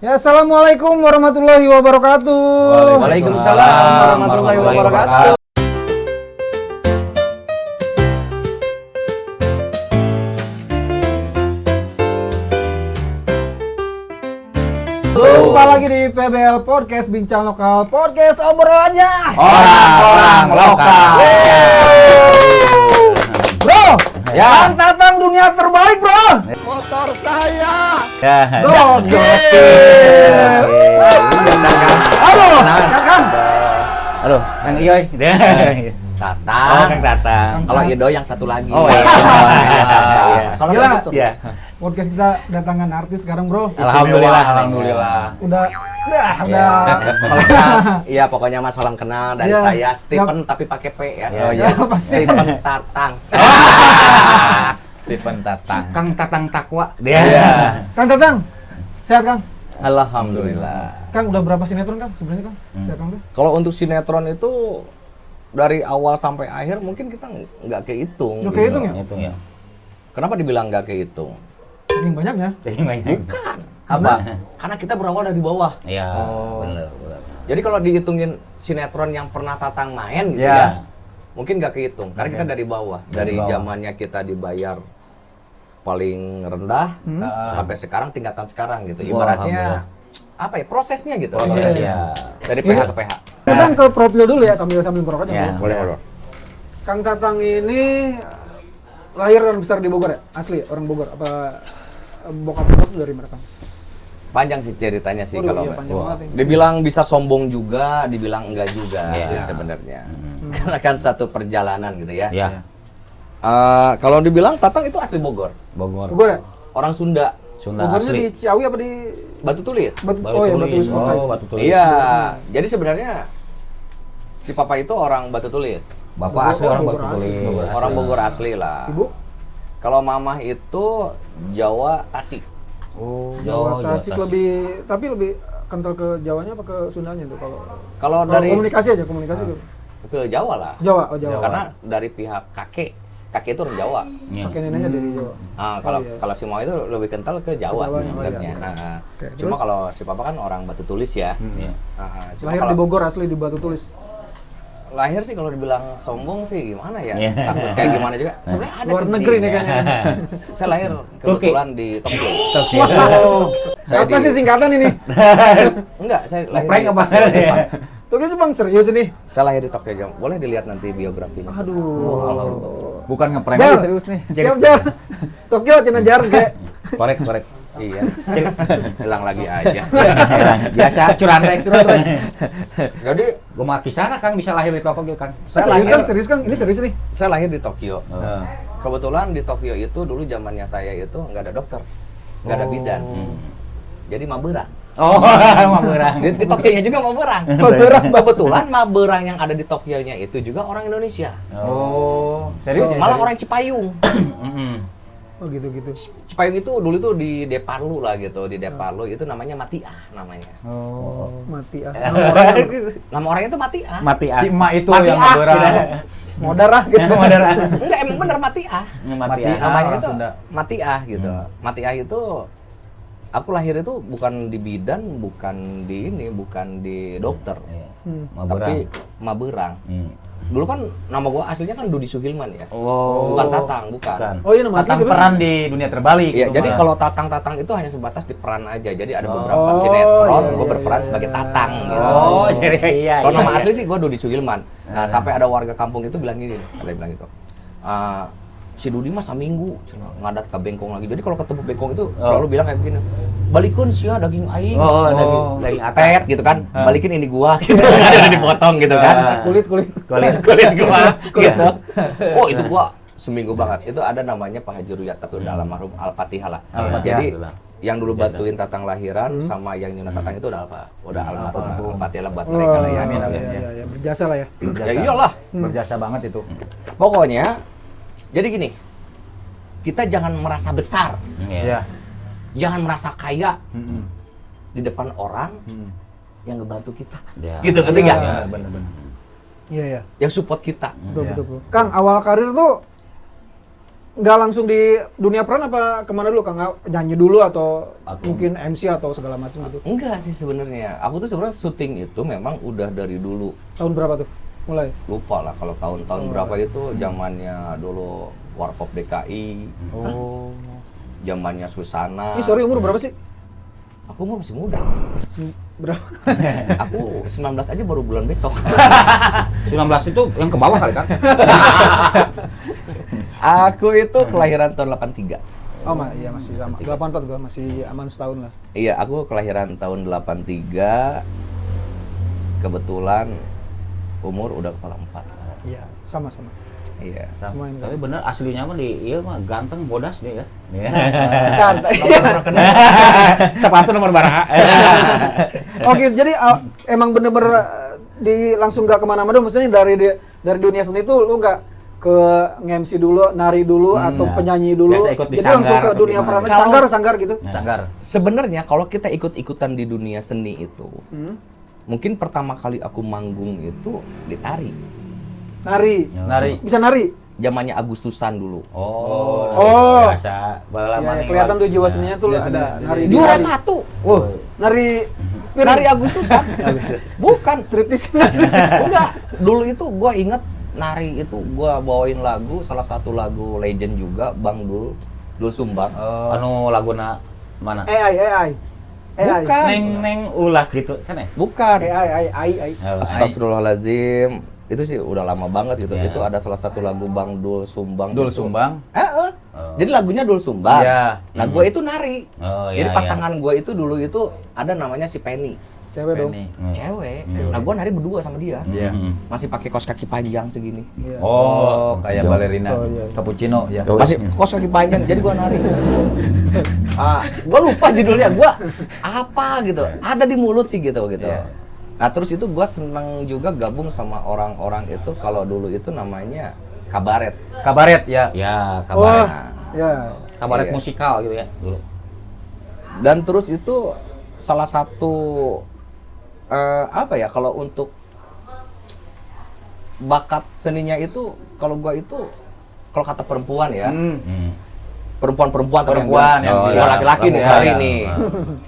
Ya, assalamualaikum warahmatullahi wabarakatuh. Waalaikumsalam warahmatullahi wabarakatuh. Jumpa lagi di PBL Podcast, Bincang Lokal Podcast, obrolannya Orang-orang lokal. Bro, Ya. Tatang dunia terbalik bro. Motor saya. Gokil. Aduh, Kang. Aduh, Kang Iyoy. Tatang. Oh, Kang Tatang. Kalau Ido yang satu lagi. Oh iya. Soalnya Gila. betul. Iya. Podcast kita datangan artis sekarang bro. Alhamdulillah. Udah. Iya, pokoknya Mas salam kenal dari Iya. saya Stephen tapi pakai P ya. Oh, iya. Pasti. Stephen Tatang. Stephen Tatang. Kang Tatang Takwa. Iya. Kang Tatang, sehat Kang? Alhamdulillah. Kang udah berapa sinetron Kang sebenarnya Kang? Sehat Kang tuh? Kalau untuk sinetron itu dari awal sampai akhir mungkin kita nggak kehitung. Nggak kehitung ya? Itu ya. Kenapa dibilang nggak kehitung? Saking banyaknya. Bukan. Apa? Karena kita berawal dari bawah. Iya. Oh. Benar. Jadi kalau dihitungin sinetron yang pernah Tatang main gitu Ya. ya, mungkin nggak kehitung. Karena kita dari bawah. Dari bawah. zamannya kita dibayar paling rendah sampai sekarang tingkatan sekarang gitu. Wah, Ibaratnya apa ya prosesnya gitu. Proses, Prosesnya. Dari Ini- PH ke PH. Tatang ke profil dulu ya sambil ngerokok aja. Ya. bro. Boleh. Kang Tatang ini lahir dan besar di Bogor ya? Asli orang Bogor apa bokap bokap dari mana Kang? Panjang sih ceritanya sih Waduh, kalau iya, panjang banget ini. dibilang bisa sombong juga, dibilang enggak juga Iya. sih sebenarnya. Karena kan satu perjalanan gitu ya. Ya. Kalau dibilang Tatang itu asli Bogor. Bogor. Bogor ya? Orang Sunda. Sunda Bogornya asli. di Ciawi apa di Batu Tulis. Oh ya Batu Tulis Kota. Oh, Batu Tulis. Iya. Jadi sebenarnya si papa itu orang Batu Tulis. Bapak asli orang Bogor Batu asli. Tulis. Bogor Orang Bogor asli lah. Ibu? Kalau mamah itu Jawa Tasik. Oh, Jawa Tasik Tasik. lebih kental ke Jawanya apa ke Sundanya tuh kalau Kalau kalau dari komunikasi aja komunikasi ke Jawa lah. Jawa, oh Jawa. Karena dari pihak kakek itu orang Jawa. Iya. Pakai neneknya dari Jawa. Kalau iya. kalau si Mama itu lebih kental ke Jawa Jawa, sih oh sebenarnya. iya. Nah, Oke, cuma terus? kalau si papa kan orang Batu Tulis ya. Iya. Cuma Lahir kalau di Bogor asli di Batu Tulis. lahir sih kalau dibilang sombong sih gimana ya? Iya. Takut kayak gimana juga. Sebenarnya ada Luar sih negeri nih di- kayaknya. Saya lahir kebetulan di Tokyo. Wow. Saya Apa di- sih singkatan ini? Enggak, saya lahir Ngeprank di apa? Jepang. Tuh itu Bang serius ini. Saya lahir di Tokyo Jam. Boleh dilihat nanti biografinya. Aduh. Bukan ngeprank Jar, lagi serius nih. Siap Jar. Tokyo Cina Jar kayak. Korek. Iya. Hilang lagi aja. Biasa curanrek. Jadi Gua mah kisah Kang bisa lahir di Tokyo Kang. saya Serius lahir Kang, serius Kang. Ini serius nih. saya lahir di Tokyo. Oh. Kebetulan di Tokyo itu dulu zamannya saya itu nggak ada dokter, nggak ada bidan. Jadi maberang. Oh, maberang. Di Tokyo-nya juga maberang. Maberang, Kebetulan maberang yang ada di Tokyo-nya itu juga orang Indonesia. Oh, serius? Malah orang Cipayung. Oh gitu-gitu. Cipayung itu dulu tuh di Deparlu lah gitu. Di Deparlu itu namanya Matiah namanya. Oh. Mati ah. Nama orangnya itu Matiah. Mati Si emak itu Mati yang ah, maberang. Modar ah gitu. Enggak, emang bener Matiah. Mati. Mati. Namanya orang itu Sunda. Matiah gitu. Matiah itu aku lahir itu bukan di bidan, bukan di dokter. Tapi maberang. Dulu kan nama gua aslinya kan Dudi Suhilman ya. Oh. Bukan Tatang, bukan. Oh iya nama asli Tatang sebenarnya. peran di dunia terbalik. Iya, gitu, jadi Mas. kalau Tatang itu hanya sebatas di peran aja. Jadi ada beberapa Oh, sinetron, iya, gua iya, berperan iya, sebagai iya. Tatang gitu. Oh, iya. Kalau nama asli sih gua Dudi Suhilman. Nah, sampai ada warga kampung itu bilang gini, katanya bilang gitu. Si Dudi mah saminggu cenah ngadat ke bengkong lagi. Jadi kalau ketemu bengkong itu selalu bilang kayak begini. Balikin sia daging aing. Oh, gitu. daging atas. Tet gitu kan. Balikin ini gua gitu. Ada dipotong gitu kan. Kulit. Kulit gua gitu. Oh, itu gua seminggu banget. Itu ada namanya Pak Haji Ruyat tapi udah almarhum Al-Fatihah lah. Al-Fatihah. Jadi yang dulu bantuin Tatang lahiran sama yang nyunat Tatang itu udah apa? Udah almarhum lah. Al-Fatihah lah buat mereka lah ya. Oh, iya. Berjasa lah ya. Ya iyalah. Berjasa banget itu. Pokoknya jadi gini. Kita jangan merasa besar. Iya. Jangan merasa kaya di depan orang yang ngebantu kita. Ya. Gitu ketiga. Iya. Yang support kita. Betul, Iya. betul. Kang, awal karir tuh nggak langsung di dunia peran apa kemana dulu Kang? Nyanyi dulu atau mungkin MC atau segala macam gitu? Enggak sih sebenarnya. Aku tuh sebenarnya syuting itu memang udah dari dulu. Tahun berapa tuh mulai? Lupa lah kalau tahun-tahun berapa itu zamannya dulu Warkop DKI. Oh. Zamannya Susana. Ini sorry umur berapa sih? Aku umur masih muda. Berapa? Aku 19 aja baru bulan besok. 19 itu yang ke bawah kali kan? Aku itu kelahiran tahun 83. Oh iya masih sama. 84 gua masih aman setahun lah. Iya, aku kelahiran tahun 83. Kebetulan umur udah kepala 4. Iya, sama-sama. Iya. Semuanya Tapi bener aslinya mah di iya mah ganteng bodas dia ya. Bentar. Sepatu nomor baraha. Oke, jadi emang bener-bener langsung nggak kemana-mana dong. Maksudnya dari dunia seni tuh lu nggak ke nge-MC dulu, nari dulu, atau penyanyi dulu. Biasa ikut di Jadi langsung sanggar ke atau dunia gimana? peran, Kalau- sanggar gitu. Sanggar. Sebenarnya kalau kita ikut-ikutan di dunia seni itu, mungkin pertama kali aku manggung itu di tari. Nari. Nari. Bisa nari. Zamannya Agustusan dulu. Oh. Biasa. Ya, kelihatan tuh jiwa seninya tuh ada nari. Juara nari. 1. Nari. Nari Agustusan. Bukan Striptis. enggak. Dulu itu gua inget nari itu gua bawain lagu, salah satu lagu legend juga, Bang Dul Sumbang. Anu laguna mana? AI. Bukan. Neng ulah gitu. Sanes. Bukan. AI. Astagfirullahaladzim. Itu sih udah lama banget gitu. Ya. Itu ada salah satu lagu Bang Dul Sumbang. Dul gitu. Sumbang. Jadi lagunya Dul Sumbang. Iya. Nah, gue itu nari. Oh, Jadi iya, pasangan gue itu dulu itu ada namanya si Penny. Cewek dong. Penny. Cewek. Nah, gue nari berdua sama dia. Iya. Masih pakai kaos kaki panjang segini. Iya. Oh, kayak balerina Oh, iya. cappuccino ya. Masih kaos kaki panjang, jadi gue nari. Gue lupa judulnya, gue apa gitu. Ada di mulut sih gitu. Iya. Nah, terus itu gue seneng juga gabung sama orang-orang itu, kalau dulu itu namanya kabaret. Kabaret ya. Ya, Wah, kabaret. ya. Kabaret Iya. musikal gitu ya dulu. Dan terus itu salah satu apa ya, kalau untuk bakat seninya itu, kalau gua itu, kalau kata perempuan ya, perempuan yang Perempuan yang gua bilang, laki-laki nih ya, sorry ya. nih.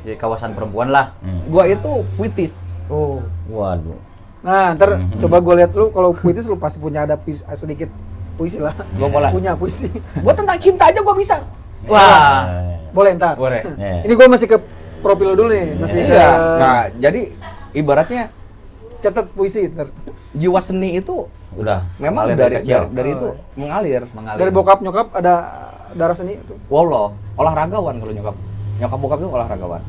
Di kawasan perempuan lah. Gua itu puitis. Oh. Waduh. Nah, ntar coba gue lihat lu kalau puitis lu pasti punya ada sedikit puisi lah. Gua boleh. Punya puisi. Gua tentang cinta aja gua bisa. Wah. Boleh ntar. Boleh. Ini gue masih ke profil lu dulu nih, masih ke Iya. Nah, jadi ibaratnya catat puisi ntar. jiwa seni itu Udah. memang Mengalir dari dari kecil. itu mengalir. Dari bokap nyokap ada darah seni itu. Wallah, olahragawan kalau nyokap. Nyokap bokap itu olahragawan.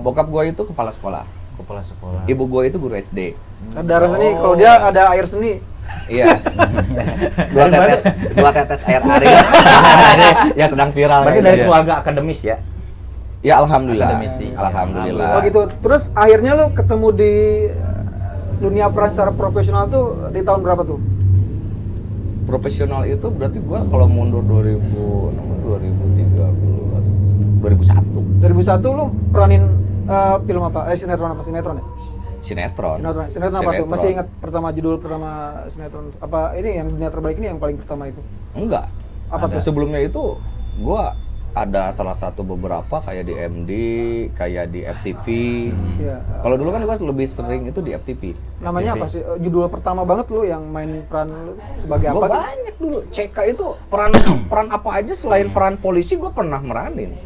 Bokap gua itu kepala sekolah. Kepala sekolah. Ibu gua itu guru SD. Darah seni, kalau dia ada air seni. Iya. dua tetes air ari. Ya sedang viral. Berarti kayak dari gitu. keluarga akademis ya. Ya alhamdulillah. Akademisi. Alhamdulillah. Oh gitu. Terus akhirnya lu ketemu di dunia peran secara profesional tuh di tahun berapa tuh? Profesional itu berarti gua kalau mundur 2013, 2001. 2001 lu peranin film apa? Sinetron apa? Sinetron ya? Sinetron. Sinetron apa tuh? Masih ingat sinetron sinetron apa ini yang dunia terbaik ini yang paling pertama itu? Enggak. Apa tuh? Sebelumnya itu gua ada salah satu beberapa kayak di MD, kayak di FTV. Iya. Kalau dulu kan gua lebih sering itu di FTV. Namanya apa sih? Judul pertama banget lu yang main peran lu sebagai Gua apa? banyak dulu. CK itu peran peran apa aja selain peran polisi gua pernah meranin.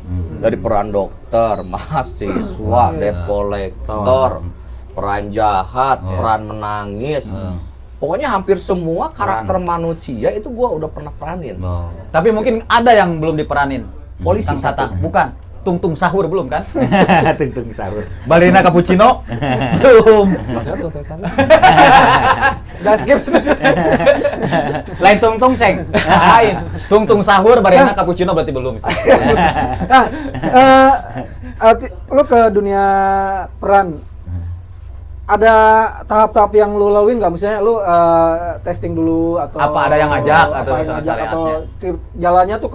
Dari peran dokter, mahasiswa, debt collector, peran jahat, peran menangis. Pokoknya hampir semua karakter manusia itu gua udah pernah peranin. Tapi mungkin ada yang belum diperanin. Polisi Kang Tata. satu. Bukan. Tungtung sahur belum kan? Tungtung sahur. Balerina cappuccino belum. Maksudnya tuh sana. Udah skip. Lain tungtung seng. Lain. Tungtung sahur balerina cappuccino berarti belum. Nah, lu ke dunia peran ada tahap-tahap yang lu laluin nggak? Misalnya lu testing dulu atau Apa ada yang ngajak atau apa yang ngajak atau syariatnya? jalannya tuh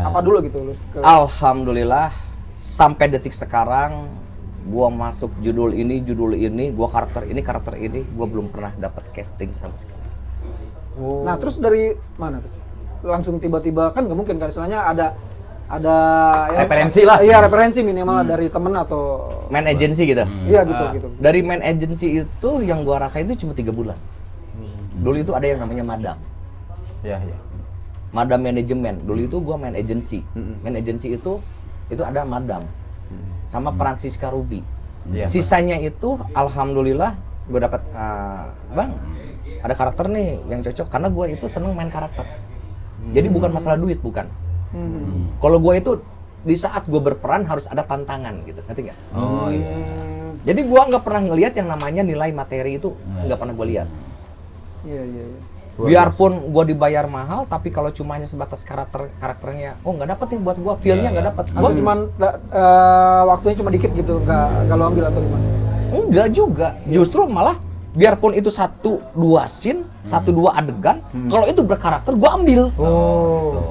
apa dulu gitu lu? Alhamdulillah sampai detik sekarang gua masuk judul ini, gua karakter ini, gua belum pernah dapat casting sama sekali. Nah, terus dari mana tuh? langsung tiba-tiba kan nggak mungkin kan istilahnya ada Referensi lah. Iya, referensi minimal dari temen atau main agency gitu. iya gitu. Dari main agency itu yang gua rasain itu cuma 3 bulan. Dulu itu ada yang namanya madam. Iya. Madam manajemen. Dulu itu gua main agency. Main agency itu ada madam. Sama Francisca Ruby. Iya. Sisanya itu alhamdulillah gua dapat Bang, ada karakter nih yang cocok karena gua itu seneng main karakter. Jadi bukan masalah duit, bukan. Kalau gue itu di saat gue berperan harus ada tantangan gitu, ngerti nggak? Oh iya. Jadi gue nggak pernah ngelihat yang namanya nilai materi itu nggak pernah gue lihat. Iya. Biarpun gue dibayar mahal, tapi kalau cuma hanya sebatas karakternya, nggak dapet nih buat gue, feel-nya nggak dapet. Atau cuman waktunya cuma dikit gitu, nggak lo ambil atau gimana? Enggak juga, justru malah biarpun itu 1-2 scene, 1-2 adegan, kalau itu berkarakter gue ambil.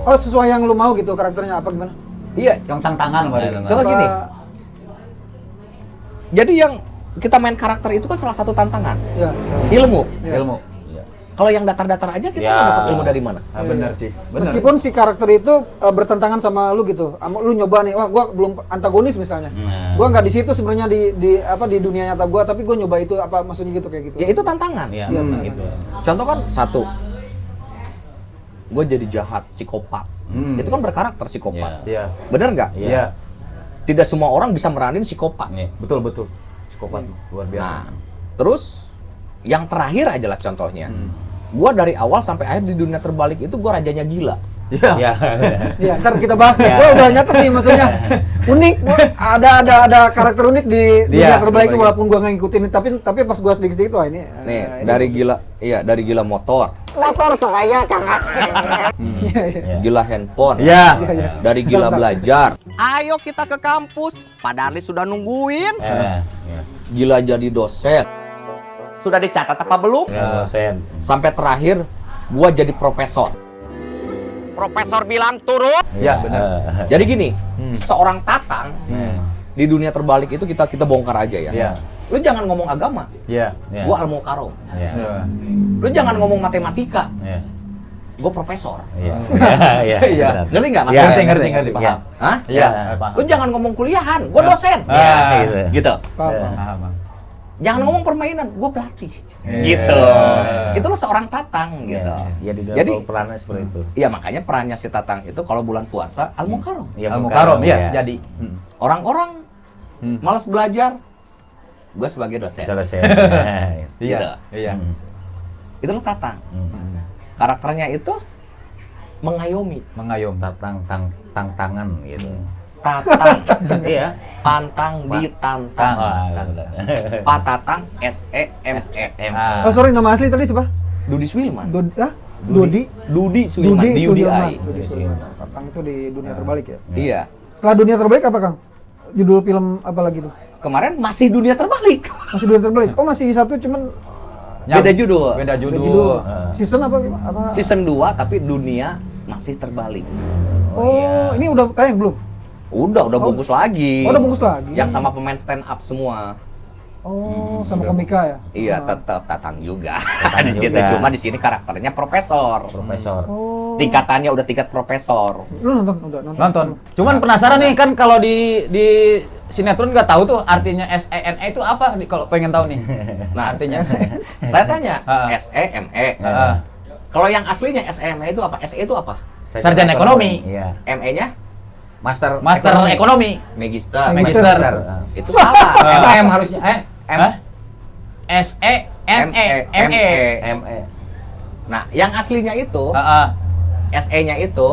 Oh sesuai yang lu mau gitu karakternya apa gimana? Iya, Yang tantangan berarti. contoh gini. Jadi yang kita main karakter itu kan salah satu tantangan. Iya. Ilmu. Ilmu. Kalau yang datar-datar aja kita Ya. mau dapat ilmu dari mana? Ah, benar sih. Benar. Meskipun si karakter itu bertentangan sama lu gitu, lu nyoba nih, wah gua belum antagonis misalnya, gua nggak di situ sebenarnya di dunia nyata gua, tapi gua nyoba itu apa maksudnya gitu kayak gitu. Ya itu tantangan. Iya, gitu. Contoh kan satu, gue jadi jahat, psikopat. Itu kan berkarakter psikopat. Iya. Bener nggak? Iya. Tidak semua orang bisa meranin psikopat. Iya. Betul. Psikopat luar biasa. Nah, terus yang terakhir aja lah contohnya. Gua dari awal sampai akhir di dunia terbalik itu gua rajanya gila. Iya. Iya. Iya, ntar kita bahas nih. Gua udah nyatet nih maksudnya. Unik, ada karakter unik di dunia terbalik ini, walaupun gua nggak ngikutin, tapi pas gua sedikit-sedikit wah ini. Nih, ini dari khusus. gila, iya dari gila motor, Motor saya Kang Aceh. Iya. gila handphone, Iya. dari gila Bentar. belajar, Ayo kita ke kampus. Pak Darli sudah nungguin. Iya. gila jadi dosen, Sudah dicatat apa belum? Ya, dosen. sampai terakhir gua jadi profesor. Profesor bilang turun. Iya, benar. Jadi gini, seorang Tatang di dunia terbalik itu kita bongkar aja ya. Iya. Lu jangan ngomong agama, Iya. Iya. gua ilmu karom. Iya. Iya. Lu jangan ngomong matematika, Iya. gua profesor. Iya. Iya. Iya. benar. Ngerti nggak mas? Iya, ngerti, Iya. Paham? Hah? Iya. Lu jangan ngomong kuliahan, gua dosen. Iya, gitu. Gitu. Paham. Paham. Jangan ngomong permainan, gue pelatih. Iya. Gitu. Itulah seorang Tatang gitu. Iya, di Jadi dalam perannya seperti itu. iya makanya perannya si Tatang itu kalau bulan puasa al mukarram. Iya, Ilmu bukan. karom ya, Iya. jadi. Orang-orang malas belajar, gue sebagai dosen. Dosen. Gitu. Iya. Iya. Itulah Tatang. Karakternya itu mengayomi. Mengayom. Tangan gitu. Tatang, Iya. pantang ditantang. Patatang SEME. Oh sorry, nama asli tadi siapa? Dudi Swilman. Dodi Dudi Swilman di UDI. Dodi Sudirman. Tatang itu di dunia terbalik ya. Iya. Setelah dunia terbalik apa Kang? Judul film apa lagi tuh? Kemarin masih dunia terbalik. Masih dunia terbalik. Oh masih satu cuman Beda judul. Beda beda judul. Season apa? Season 2 tapi dunia masih terbalik. Oh, ini udah tayang belum? Udah bungkus lagi. Oh, udah bungkus lagi. Yang sama pemain stand up semua. Oh, sama komika ya? Iya, tetap Tatang juga. Tatang Di situ juga. cuma di sini karakternya profesor. Profesor. Oh. Tingkatannya udah tingkat profesor. Lu nonton? Nonton. Cuman penasaran nih kan kalau di sinetron nggak tahu tuh artinya SENE itu apa nih kalau pengen tahu nih. Nah, Artinya. saya tanya, Ah. SEME. Heeh. Kalau yang aslinya SEME itu apa? SE itu apa? Sarjana ekonomi. Iya. ME-nya Master Ekonomi. Magister. Magister. Itu salah. SM harusnya. SEME. ME. ME. Nah, yang aslinya itu, Heeh. SE-nya itu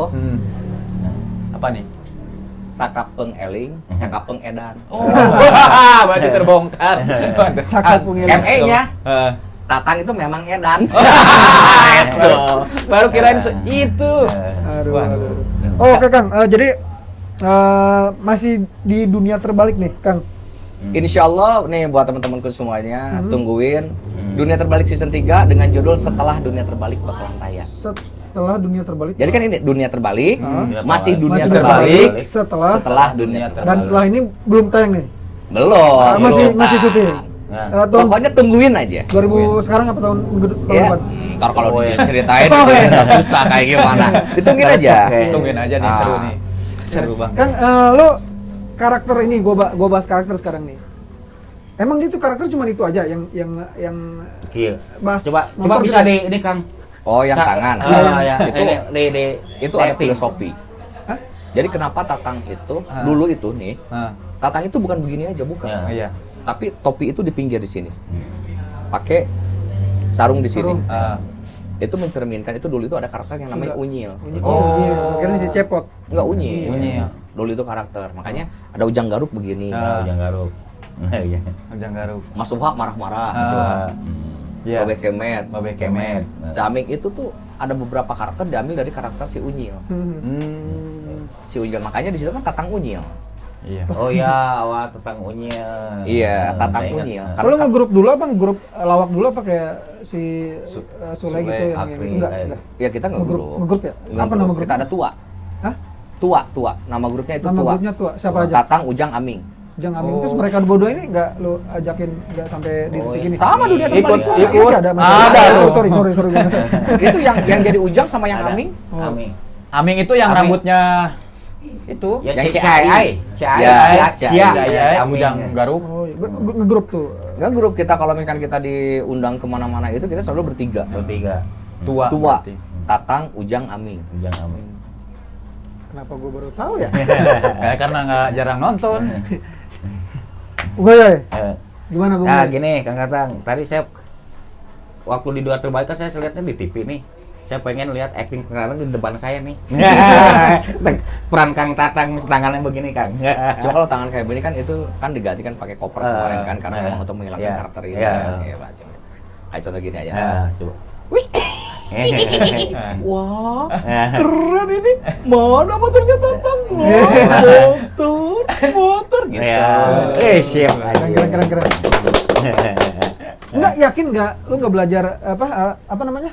Apa nih? Sakapeng Eling, Sakapeng Edan. Oh, berarti terbongkar. Sakapeng Eling. ME-nya Heeh. Tatang itu memang Edan. Itu. Baru kirain itu. Aduh. Oh, oke Kang. Jadi masih di dunia terbalik nih, Kang. Insya Allah nih buat teman-temanku semuanya tungguin Dunia Terbalik season 3 dengan judul Setelah Dunia Terbalik bakalan tayang. Setelah dunia terbalik. Jadi kan ini dunia terbalik, masih dunia Masih terbalik, setelah setelah dunia dan terbalik. setelah ini belum tayang nih. Belum. Masih belum. syuting. tahun Pokoknya tungguin aja. 2000 sekarang apa tahun Ya, depan? ntar kalau Oh, iya. diceritain ntar susah kayak gimana. Ditungguin aja. Tungguin aja nih, seru nih. Seru banget. Kang, lo karakter ini gua bahas karakter sekarang nih. Emang itu karakter cuma itu aja yang Iya. bahas Coba motor bisa gitu? ini Kang. Oh, yang tangan. Ya. Itu itu ada acting. filosofi. Hah? Jadi kenapa Tatang itu dulu itu nih, Tatang itu bukan begini aja, bukan. Ya. Iya. Tapi topi itu di pinggir di sini. Pakai sarung di sini. Itu mencerminkan itu dulu itu ada karakter yang namanya Unyil. Oh, iya. Kira si cepot. Enggak Unyil. Unyil. Dulu itu karakter. Makanya ada Ujang Garuk begini. Jangan garuk. Iya. Ujang Garuk. Mas Suha marah-marah. Iya. Babe Kemet. Babe Kemet. Samik itu tuh ada beberapa karakter diambil dari karakter si Unyil. Si Unyil, makanya di situ kan Tatang Unyil. Iya. Oh ya, awal tentang Unyil. Iya, Tatang Saya ingat. Unyil. Kalau ngegrup dulu apa ngegrup lawak dulu apa kayak si Sule gitu yang Akri, enggak. Ya kita nggak grup. Ngegrup ya? Apa nama grupnya? Kita ada Tua. Hah? Tua. Nama grupnya itu Nama Tua. grupnya Tua. Siapa aja? Tatang, Ujang, Aming. Jangan Amin. Terus mereka berdua ini enggak lo ajakin enggak sampai di titik ini. Sama dunia terbalik. Iya sih ada masih Ada. Sorry. Itu yang jadi Ujang sama yang Aming. Aming. Aming itu yang Aming. rambutnya itu Yang CAI. ya, Ujang Garuk. Oh, iya. Ngegrup tuh. Nggak grup kita kalau misalkan kita diundang kemana-mana itu kita selalu bertiga. Bertiga. Tua. Tua, berarti. Tatang, Ujang, Aming. Ujang Aming. Kenapa gue baru tahu ya? Kayak karena nggak jarang nonton. Oke, ya. Eh, Gimana Bung? Nah gini Kang Tatang, tadi saya waktu di Dua Terbalik kan saya lihatnya di TV nih. Saya pengen lihat acting Kang Tatang di depan saya nih. Peran Kang Tatang tangannya begini Kang. Cuma kalau tangan kayak begini kan itu kan diganti kan pakai koper kemarin kan karena memang untuk menghilangkan iya, karakter ini. iya. Ya, lazim. Kayak contoh gini aja. Coba. Wah, keren ini. Mana motornya Tatang? Motor gitu. Ya. Siap aja. Keren. Enggak yakin enggak lu enggak belajar apa namanya?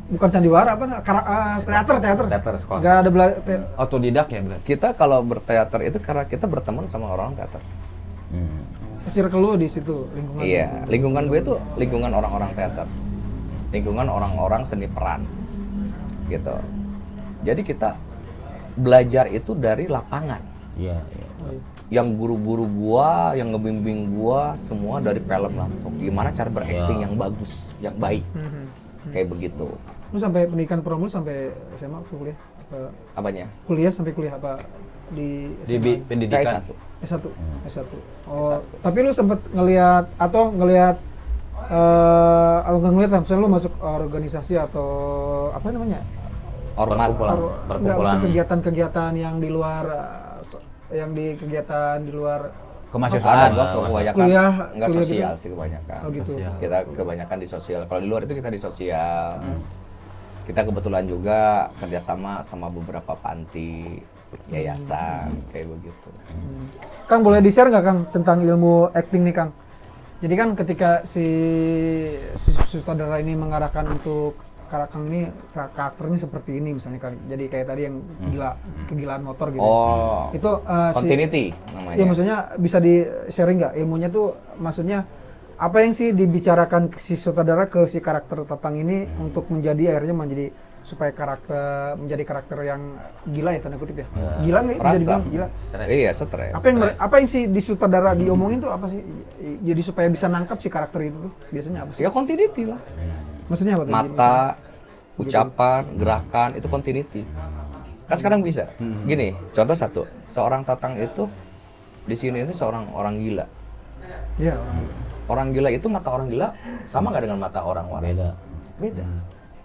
Bukan sandiwara teater. Teater sekolah. Enggak ada belajar Otodidak ya berarti. Kita kalau berteater itu karena kita berteman sama orang teater. circle lu di situ lingkungan. Iya, lingkungan gue itu lingkungan orang-orang teater. Lingkungan orang-orang seni peran. Gitu. Jadi kita belajar itu dari lapangan. Iya. Yang guru-guru gua, yang ngebimbing gua semua dari film langsung. Gimana cara berakting yang bagus, yang baik. Kayak begitu. Lu sampai pendidikan prom lu sampai SMA atau kuliah? Apanya? Kuliah sampai kuliah apa di Di pendidikan. Saya satu. S1. Oh, tapi lu sempat ngelihat atau ngelihat misalnya lu masuk organisasi atau apa namanya? Ormas. Enggak, maksud kegiatan-kegiatan yang di luar kegiatan di luar Kemahasiswaan. Ada gua kebanyakan kuliah sosial gitu. sih kebanyakan. Oh gitu. Sosial. Kita kebanyakan di sosial. Kalau di luar itu kita di sosial. Kita kebetulan juga kerjasama sama beberapa panti, yayasan, kayak begitu. Kang boleh di-share nggak Kang tentang ilmu acting nih Kang? Jadi kan ketika si sutradara ini mengarahkan untuk karakternya seperti ini misalnya Kang. Jadi kayak tadi yang kegilaan motor gitu. Oh, Itu continuity namanya. ya maksudnya bisa di-sharing nggak ilmunya tuh maksudnya apa yang sih dibicarakan si sutradara ke si karakter Tatang ini untuk akhirnya menjadi supaya menjadi karakter yang gila ya tanda kutip ya. Gila nggak bisa Rasa. dibilang gila. Iya, stres. Apa yang sih di sutradara diomongin tuh apa sih? Jadi supaya bisa nangkap si karakter itu tuh biasanya apa sih? Ya continuity lah. Maksudnya apa tuh? Mata, ucapan, gerakan itu continuity. Kan sekarang bisa. Gini, contoh satu. Seorang Tatang itu di sini itu seorang orang gila. Iya. Orang gila itu mata orang gila sama nggak dengan mata orang waras? Beda.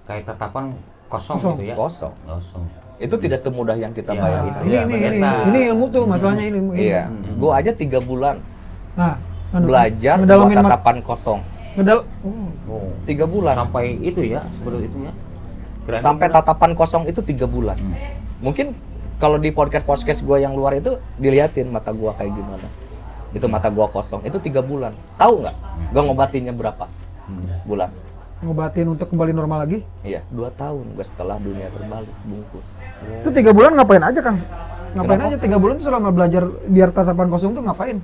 Kayak tatapan kosong Kosong. gitu ya. Kosong. Kosong. Itu tidak semudah yang kita Ya, bayangkan. Ini ilmu tuh masalahnya ini ilmu. Iya. Gua aja 3 bulan Nah, belajar buat ngedalamin tatapan kosong. 3 bulan. Sampai itu ya, seperti itu ya. Kira-kira Sampai tatapan kosong itu 3 bulan. Mungkin kalau di podcast gua yang luar itu diliatin mata gua kayak gimana. Itu mata gua kosong. Itu 3 bulan. Tahu nggak? Gua ngobatinnya berapa? Bulan. ngobatin untuk kembali normal lagi. Iya, 2 tahun gua setelah dunia terbalik bungkus. Itu 3 bulan ngapain aja Kang? Ngapain Kenapa? aja 3 bulan tuh selama belajar biar tatapan kosong tuh ngapain?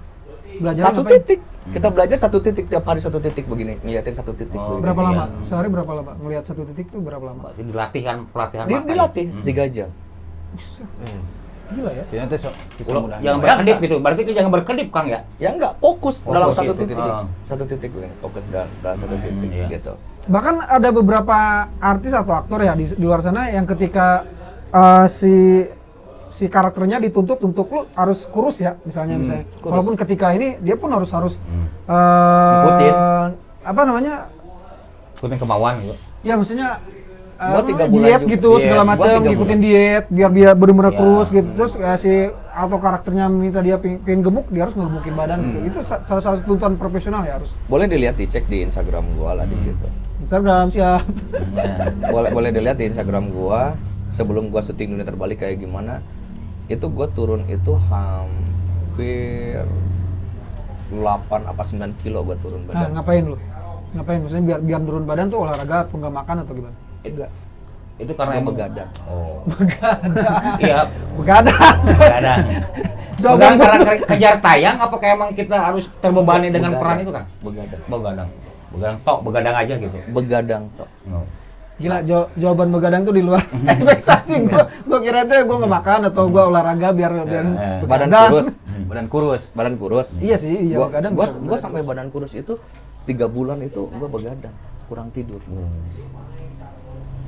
Belajar satu ngapain? titik. Kita belajar satu titik tiap hari, satu titik begini, ngeliatin satu titik. begini. Berapa lama? Iya. Sehari berapa lama? Ngelihat satu titik tuh berapa lama? Berarti dilatih kan pelatihan Di, mata ya? dilatih 3 jam. Buset. Gila ya. Jadi nanti Ulo, jangan berkedip gitu. Berarti itu jangan berkedip Kang ya. Ya enggak, fokus dalam satu gitu, titik. Satu titik begini, fokus dalam satu titik iya. gitu. Bahkan ada beberapa artis atau aktor ya di luar sana yang ketika si karakternya dituntut untuk lu harus kurus ya misalnya kurus. walaupun ketika ini dia pun harus Ikutin. apa namanya Ikutin kemauan gitu. ya maksudnya Gua 3 bulan diet juga. gitu Iya, segala gua macam 3 bulan. ngikutin diet biar dia benar-benar Ya. kurus gitu terus si atau karakternya minta dia pengen gemuk dia harus ngegemukin badan gitu itu salah satu tuntutan profesional ya harus Boleh dilihat dicek di Instagram gua lah di situ. Instagram siap Boleh dilihat di Instagram gua sebelum gua syuting Dunia Terbalik kayak gimana. Itu gua turun itu hampir 8 apa 9 kilo gua turun nah badan. ngapain maksudnya biar turun badan tuh olahraga atau nggak makan atau gimana Enggak. Itu karena Gua emang begadang. Oh. Iya, begadang begadang. Jawaban Begadang karena kejar tayang apa kayak emang kita harus terbebani dengan Begadang. peran itu kan? Begadang. Begadang. Begadang tok, begadang aja gitu. Begadang tok. Oh. gila jawaban begadang tuh di luar ekspektasi gua kira tuh gua nggak makan atau gua olahraga biar Badan begadang. kurus. badan kurus. Iya sih iya Gua, begadang gua, bisa gua sampai badan kurus itu 3 bulan itu gua begadang, kurang tidur.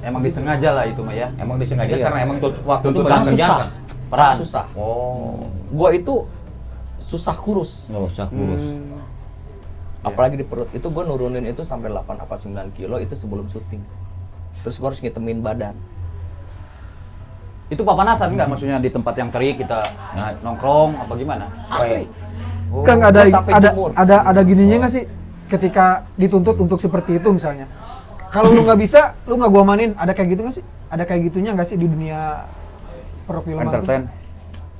Emang disengaja lah itu mah ya. Emang disengaja Iya. karena emang waktu itu Tuntutan banyak kerjaan. susah. Kan? Peran susah. Oh. Gua itu susah kurus. Nggak usah kurus. Apalagi di perut. Itu gua nurunin itu sampai 8 apa 9 kilo itu sebelum syuting. Terus gua harus ngitemin badan. Itu papanasan nggak maksudnya di tempat yang terik kita nongkrong apa gimana? Asli. Kang ada Gua sampai jemur. ada gininya nggak sih ketika dituntut untuk seperti itu misalnya kalau lu nggak bisa lu nggak gua manin ada kayak gitu nggak sih ada kayak gitunya nggak sih di dunia perfilman tuh? Entertain.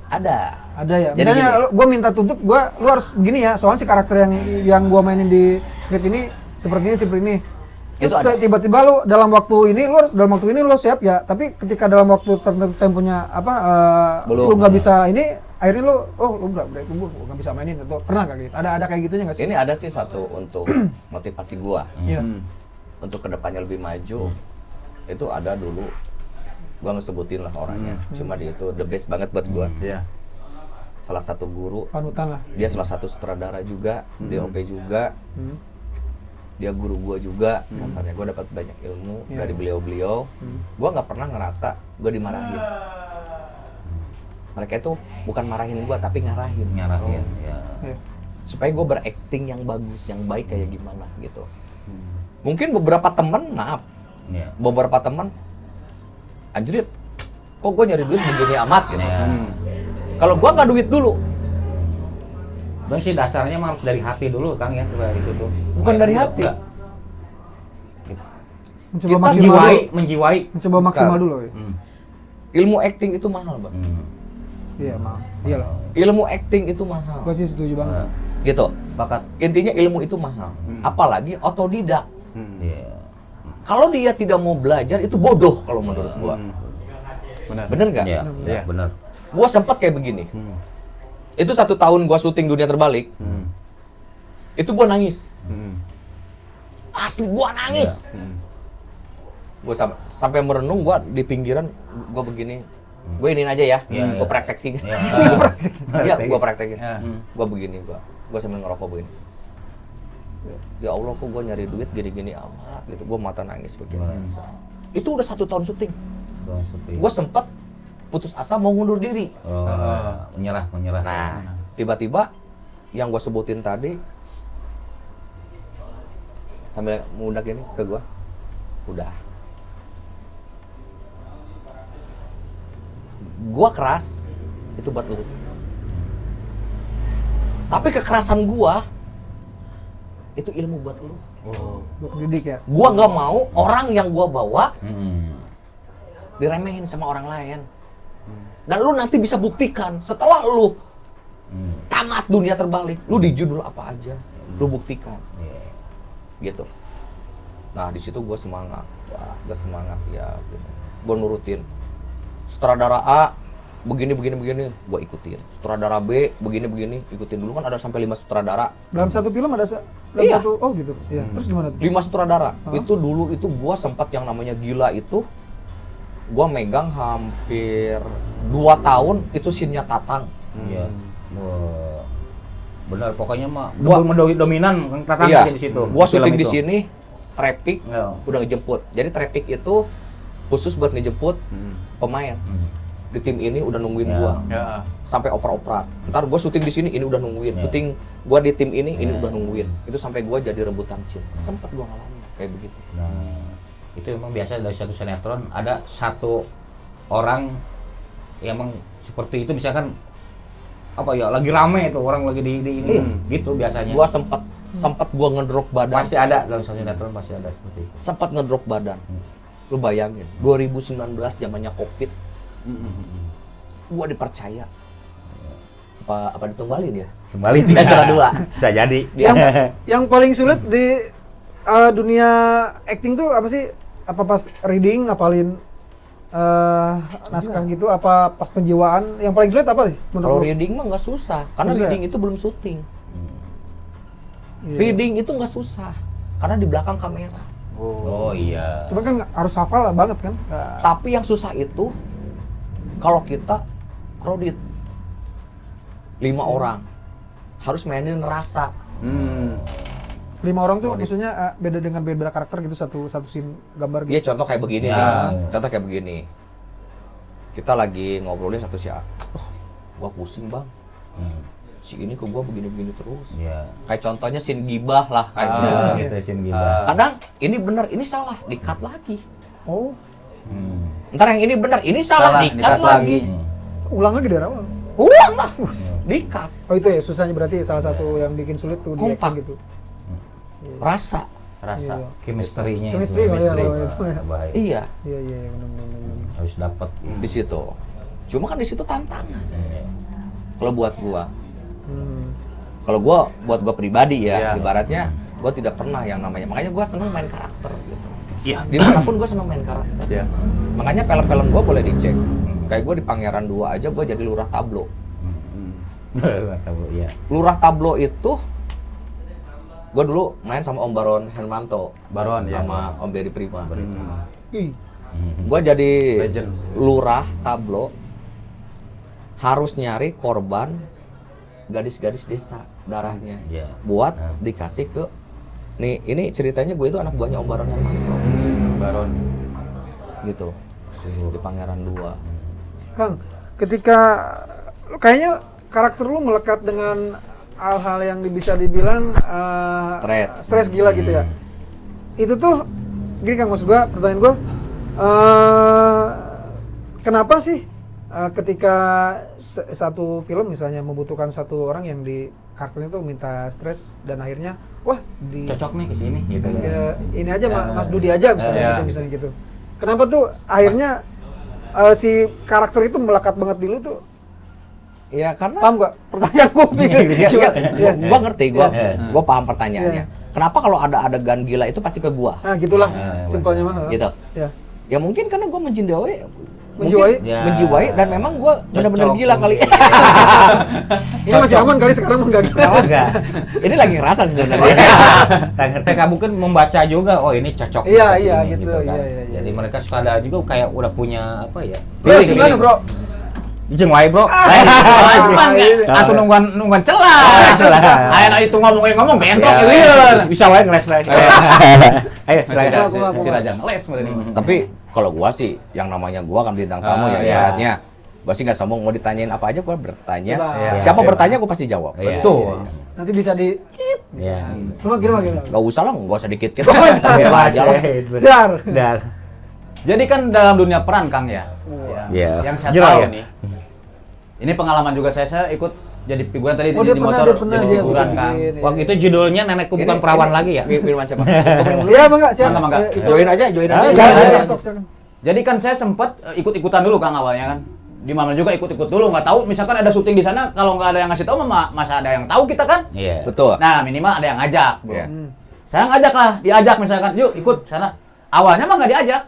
Ada ya Jadi misalnya gini. gua minta tuntut lu harus gini ya soalnya si karakter yang gua mainin di skrip ini seperti ini terus Itu ada. tiba-tiba lu dalam waktu ini lu siap ya tapi ketika dalam waktu tertentu temponya apa Belum. lu nggak bisa ini akhirnya lu berarti gua nggak bisa mainin atau pernah kayak gitu ada kayak gitunya nggak sih Ini ada sih satu untuk motivasi gua. Iya. Untuk kedepannya lebih maju. Itu ada dulu. Gua ngesebutin lah orangnya. Cuma dia itu the best banget buat gua. Iya. Salah satu guru. panutan lah Dia salah satu sutradara juga, DOP juga. Dia guru gua juga. Kasarnya gua dapat banyak ilmu Iya. dari beliau-beliau. Gua nggak pernah ngerasa gua dimarahin. Mereka itu bukan marahin gua tapi ngarahin. Nyarahin. Ya. Iya. Supaya gue berakting yang bagus, yang baik kayak gimana gitu. Mungkin beberapa teman, maaf, Iya. beberapa teman, anjrit, kok gue nyari duit begini amat gitu. Ya. Kalau gue nggak duit dulu, Bang sih dasarnya emang harus dari hati dulu Kang ya kayak itu tuh. bukan dari hati. Enggak. mencoba Kita maksimal Menjiwai, dulu menjiwai. mencoba maksimal dulu ya Ilmu acting itu mahal, bang. iya mah iyalah Ilmu acting itu mahal, gua sih setuju banget gitu. Bakat. Intinya ilmu itu mahal, apalagi otodidak. Iya. Kalau dia tidak mau belajar itu bodoh kalau menurut gua. Benar. Bener nggak? Iya, Iya. benar. Gua sempat kayak begini. Itu 1 tahun gua syuting Dunia Terbalik. Itu gua nangis. Asli gua nangis. Gua sampai merenung, gua di pinggiran, gua begini. Gua iniin aja ya. Iya, Gua iya. praktekin. Iya. Iya, gua praktekin. Iya. Gua begini, gua sambil ngerokok begini. Ya Allah, kok gua nyari duit gini-gini amat gitu. Gua mata nangis begini. Itu udah 1 tahun syuting. Gua sempet putus asa mau ngundur diri. Oh, menyerah. Nah, tiba-tiba yang gue sebutin tadi sambil mengundak ini ke gue, udah. Gue keras, itu buat lu. Tapi kekerasan gue, itu ilmu buat lu. gua pendidik ya Gue nggak mau orang yang gue bawa Hmm. diremehin sama orang lain. Dan lu nanti bisa buktikan setelah lu tamat Dunia Terbalik, lu di judul apa aja, lu buktikan. Gitu. Nah, di situ gue semangat. Wah, gue semangat ya. Gitu. Gue nurutin. Sutradara A begini, gua ikutin. Sutradara B, begini, ikutin. Dulu kan ada sampai 5 sutradara. Dalam satu film ada dalam Iya. satu, oh gitu. Iya. Terus gimana tuh? 5 sutradara. Itu dulu itu gua sempat yang namanya gila itu gua megang hampir 2 tahun itu scene-nya Tatang. Iya. Wah. Benar, pokoknya mah Gua- dominan Kang Tatang Iya. di situ. Gua film syuting di itu. sini, traffic Iya. udah ngejemput. Jadi traffic itu khusus buat ngejemput pemain. Di tim ini udah nungguin Ya. gua. Ya. Sampai oper-operan. Ntar gua syuting di sini ini udah nungguin. Syuting gua di tim ini udah nungguin. Itu sampai gua jadi rebutan scene. Sempet gua ngalamin kayak begitu. Nah, itu emang biasa dari satu sinetron ada satu orang yang emang seperti itu, misalkan apa ya, lagi rame itu orang lagi di ini gitu biasanya. Gua sempet gua ngedrop badan. pasti ada dalam satu sinetron, pasti ada seperti itu. Sempat ngedrop badan. Lu bayangin, 2019 zamannya Covid. Gua dipercaya. Apa ditumbalin ya? Kembali Sinetron 2. bisa jadi. Yang paling sulit di dunia acting tuh apa sih? Apa pas reading, ngapalin naskah gitu, apa pas penjiwaan? Yang paling sulit apa sih Kalau menurut lu? reading mah nggak susah, karena Susah ya? reading itu belum syuting. Iya. Reading itu nggak susah, karena di belakang kamera. Oh iya. Cuma kan harus hafal lah banget kan? Tapi yang susah itu kalau kita kredit 5 orang harus mainin rasa. 5 orang tuh maksudnya beda dengan beda karakter gitu, satu scene gambar gitu. Iya, contoh kayak begini Ya. nih. Contoh kayak begini. Kita lagi ngobrolin satu si A. Gua pusing, Bang. Si ini ke gua begini-begini terus. Iya. Kayak contohnya scene gibah lah kayak gitu. Gitu sin gibah. Kadang ini benar, ini salah, di-cut lagi. Oh, Ntar yang ini benar, ini salah, di-cut lagi. ulang lagi dari awal. Ulang lah, di-cut. Oh itu ya susahnya berarti salah satu yang bikin sulit tuh di Kompak. acting gitu. Rasa. Rasa Iya. chemistry-nya. Chemistry kali ya kalau itu ya. Bahaya. Iya, Iya iya benar. Harus dapat. di situ. Cuma kan di situ tantangan. Kalau buat gua, buat gua pribadi ya, ibaratnya gua tidak pernah yang namanya. Makanya gua seneng main karakter gitu. Iya. Dimanapun gua seneng main karakter. Iya. Makanya film-film gua boleh dicek. Kayak gua di Pangeran 2 aja gua jadi lurah tablo. Iya. Lurah tablo itu gua dulu main sama Om Baron Hermanto. Baron ya. Sama Om Berry Prima. Ih, Gua jadi Legend. lurah tablo harus nyari korban gadis-gadis desa darahnya Iya. buat dikasih ke nih, ini ceritanya gue itu anak buahnya Om Baron Hermanto Baron. gitu di Pangeran 2. Kang, ketika kayaknya karakter lu melekat dengan hal-hal yang bisa dibilang stres gila gitu ya. Itu tuh gini Kang, maksud gua, pertanyaan gua kenapa sih ketika satu film misalnya membutuhkan satu orang yang di karakternya tuh minta stres dan akhirnya wah di Cocok nih ke sini gitu. ini aja Mas Dudi aja misalnya Ya. gitu, misalnya gitu. Kenapa tuh akhirnya si karakter itu melekat banget di lu tuh? Ya karena Paham gak? Pertanyaan gue bingung. gua ngerti, gua Iya. gua paham pertanyaannya. Kenapa kalau ada adegan gila itu pasti ke gua? Nah gitulah simpelnya mah. Gitu. Ya. Ya mungkin karena gua menjiwai Menjiwai? Ya. menjiwai dan memang gua benar-benar Cocok gila kali. Ini masih aman kali sekarang mah enggak gitu. Enggak. Ini lagi ngerasa sih sebenarnya. TK mungkin membaca juga, oh ini cocok. Iya, ke iya, sini, gitu, kan. iya, iya, Jadi mereka sutradara juga kayak udah punya apa ya? Bro, gimana bro? Jeung wae, Bro. Cuman atuh nungguan celah. Aya itu ngomong bentrok ya lieur. Bisa wae ngeles-les. Ayo, silakan. Si Raja ngeles meureun ini. Tapi kalau gua sih, yang namanya gua kan bintang tamu ya, iya. ibaratnya gua sih nggak sombong, mau ditanyain apa aja gua bertanya. Bebas. Siapa Iya, bertanya gua pasti jawab. Iya. Betul. Nanti bisa di Iya. gimana? Gak usah lah, gak usah dikit-dikit. Bebas aja lah. Dar. Dar. Jadi kan dalam dunia peran Kang ya. Iya. Yang saya Jero. tahu nih. Ini pengalaman juga saya ikut jadi figuran tadi Oh, di dia pernah, motor dia pernah, jadi dia figuran bikin, Kang. iya. Waktu itu judulnya Nenekku Bukan Perawan lagi ya. Firman siapa? Iya, Bang, enggak? Siap. Mangga. Itu. Join Ah, aja. jangan. Silakan. Jadi kan saya sempat ikut-ikutan dulu Kang awalnya kan. Di mana juga ikut-ikut dulu, nggak tahu misalkan ada syuting di sana, kalau nggak ada yang ngasih tahu masa ada yang tahu kita kan. Iya. Betul. Nah minimal ada yang ngajak bro. Iya. Saya ngajak lah, diajak misalkan, yuk ikut sana. Awalnya mah nggak diajak.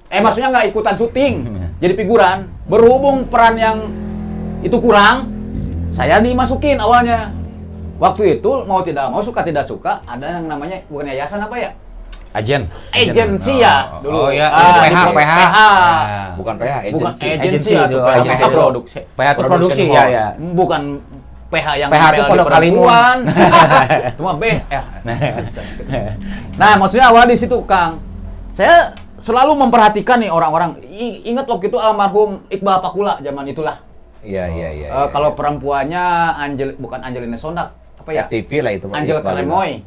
Maksudnya nggak ikutan syuting, jadi figuran. Berhubung peran yang itu kurang, saya dimasukin awalnya. Waktu itu mau tidak mau, suka tidak suka, ada yang namanya bukan yayasan apa ya? Agensi ya dulu. Oh iya, di PH. Bukan PH, Bukan agency. agensi atau agensi. PH produksi. PH itu produksi ya ya. Bukan PH yang PH itu nempel di Pondok perempuan. Cuma B ya. Nah, maksudnya awal di situ, Kang. Saya selalu memperhatikan nih orang-orang. Ingat waktu itu almarhum Iqbal Pakula zaman itulah. Iya. Kalau perempuannya bukan Angelina Sondak, apa ya? TV lah itu. Angel Karamoy.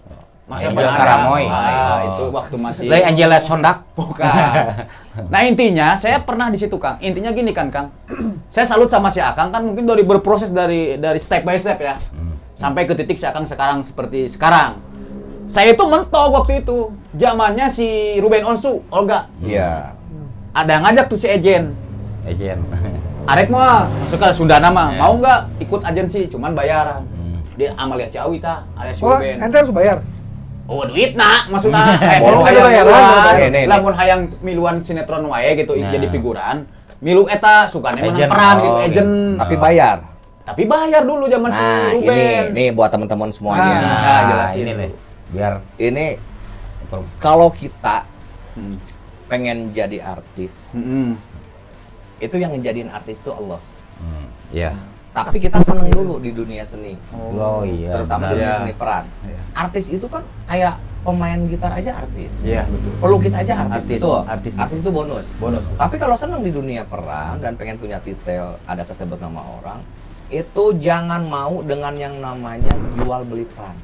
Masih Angel pernah ada. Karamoy. Itu waktu masih Lai Angela Sondak. bukan. Nah, intinya saya pernah di situ, Kang. Intinya gini kan, Kang. Saya salut sama si Akang kan mungkin dari berproses dari step by step ya. Sampai ke titik si Akang sekarang seperti sekarang. Saya itu mentok waktu itu. Zamannya si Ruben Onsu, Olga. Iya. Ada yang ngajak tuh si Ejen. Arek mah, suka Sundana mah, mau nggak ikut agensi, cuman bayaran. Dia Amalia Ciawi ta, alias si Oh, Ruben. ente harus bayar. Oh, duit nak, maksudnya. Oh, hayang ada bayaran, miluan, ada bayaran. lamun hayang miluan sinetron wae gitu, Nah. jadi figuran. Milu eta sukanya menang Agent. peran gitu, Oh, agent. Tapi bayar. Tapi bayar dulu zaman si Nah, Ruben. ini buat teman-teman semuanya. Nah, jelasin. ini nih. Biar Ini kalau kita pengen jadi artis, itu yang ngejadiin artis itu Allah. ya. Tapi kita seneng dulu di dunia seni, Oh iya. terutama benar. dunia Iya. seni peran. Artis itu kan kayak pemain gitar aja artis, Iya, betul. pelukis aja artis, Artis, betul. artis. Artis itu bonus. Bonus. Tapi kalau seneng di dunia peran dan pengen punya titel, ada kesebut nama orang, itu jangan mau dengan yang namanya jual beli peran.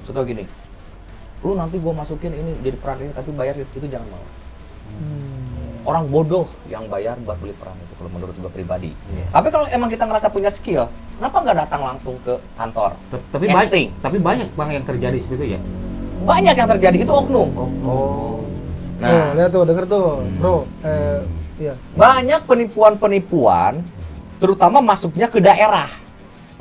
Contoh gini, lu nanti gua masukin ini jadi peran ini tapi bayar itu jangan mau. Orang bodoh yang bayar buat beli peran itu kalau menurut gua pribadi. Tapi kalau emang kita ngerasa punya skill, kenapa nggak datang langsung ke kantor? Tapi Casting. banyak Bang yang terjadi seperti itu ya. Banyak yang terjadi itu oknum. Oh. Tuh, lihat tuh, denger tuh, bro. Iya. Banyak penipuan-penipuan, terutama masuknya ke daerah.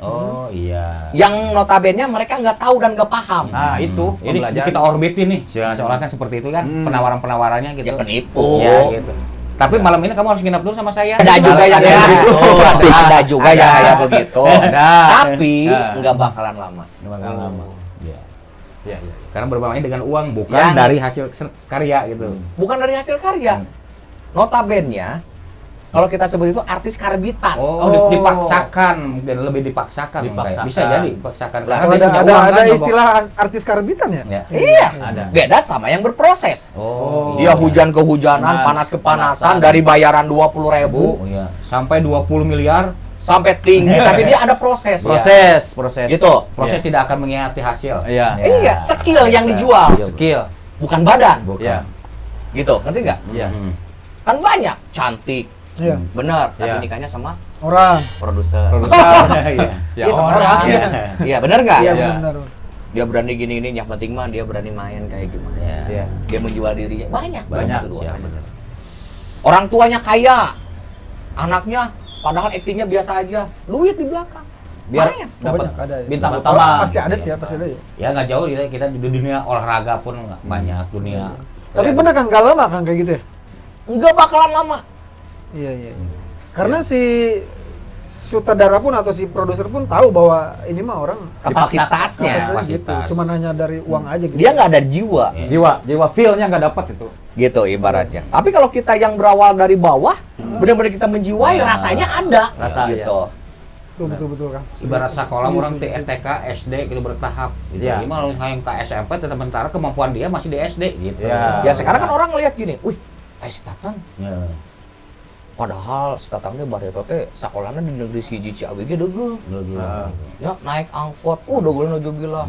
Oh iya. Yang notabene mereka nggak tahu dan nggak paham. Nah, itu Ini pembelajaran. kita orbitin nih, seolah kan seperti itu kan penawaran-penawarannya gitu. Ya penipu. Iya gitu. Tapi malam ini kamu harus nginap dulu sama saya. Ada juga yang kayak begitu. Ada juga yang Ada. kayak begitu. Ada. Tapi Nah. nggak bakalan lama. Bakal lama. Iya. Iya, iya. Karena bermain dengan uang bukan Yang- dari hasil karya gitu. Bukan dari hasil karya. Notabene kalau kita sebut itu artis karbitan. Oh, dipaksakan, mungkin lebih dipaksakan. Dipaksakan. Bisa jadi dipaksakan. Lah, Karena dia punya Ada uang kan, nyobok. istilah artis karbitan ya? Ya. Iya. Ada. Beda sama yang berproses. Oh. Dia hujan kehujanan, panas kepanasan dari bayaran 20.000 Oh iya, sampai 20 miliar. sampai tinggi, tapi dia ada proses. Proses. Gitu. Proses tidak akan mengkhianati hasil. Iya. Iya, skill yang dijual, Skill. bukan badan. Iya. Gitu, ngerti nggak? Iya. Kan banyak cantik, Iya. bener, tapi Iya. nikahnya sama Orang. produser. Iya. Ya, Iya, sama orang. orang. Iya, bener nggak? Iya, Iya. benar. Dia berani gini-gini, yang penting mah dia berani main kayak gimana. Iya. Dia menjual dirinya, banyak. Banyak, satu, dua. Siap, benar. Orang tuanya kaya, anaknya padahal aktingnya biasa aja, duit di belakang. Biar Banyak. dapat Banyak, ada ya. bintang Oh, utama. pasti ada sih ya, pasti ada ya. Ya nggak jauh kita di dunia olahraga pun nggak banyak dunia. Tapi bener kan gak lama kan kayak gitu ya? Nggak bakalan lama. Iya, iya. Karena si sutradara pun atau si produser pun tahu bahwa ini mah orang Kapasitasnya. kapasitasnya gitu. Cuma nanya dari uang aja gitu. Dia nggak ada jiwa. Jiwa feel-nya nggak dapat itu. Gitu ibaratnya. Tapi kalau kita yang berawal dari bawah, benar-benar kita menjiwai, rasanya ada. Rasa, gitu. Betul kan. Ibarat sekolah Setuju, orang setuju. TK, SD gitu bertahap. Gitu. Iya. Ini malah yang ke SMP tetap sementara kemampuan dia masih di SD gitu. Iya. Ya sekarang kan orang ngelihat gini, wih, si Tatang. Ya. Padahal si Tatangnya bareta teh sakolana di negeri si Ciawi ge deugel. Ya naik angkot, deugel nuju bilang.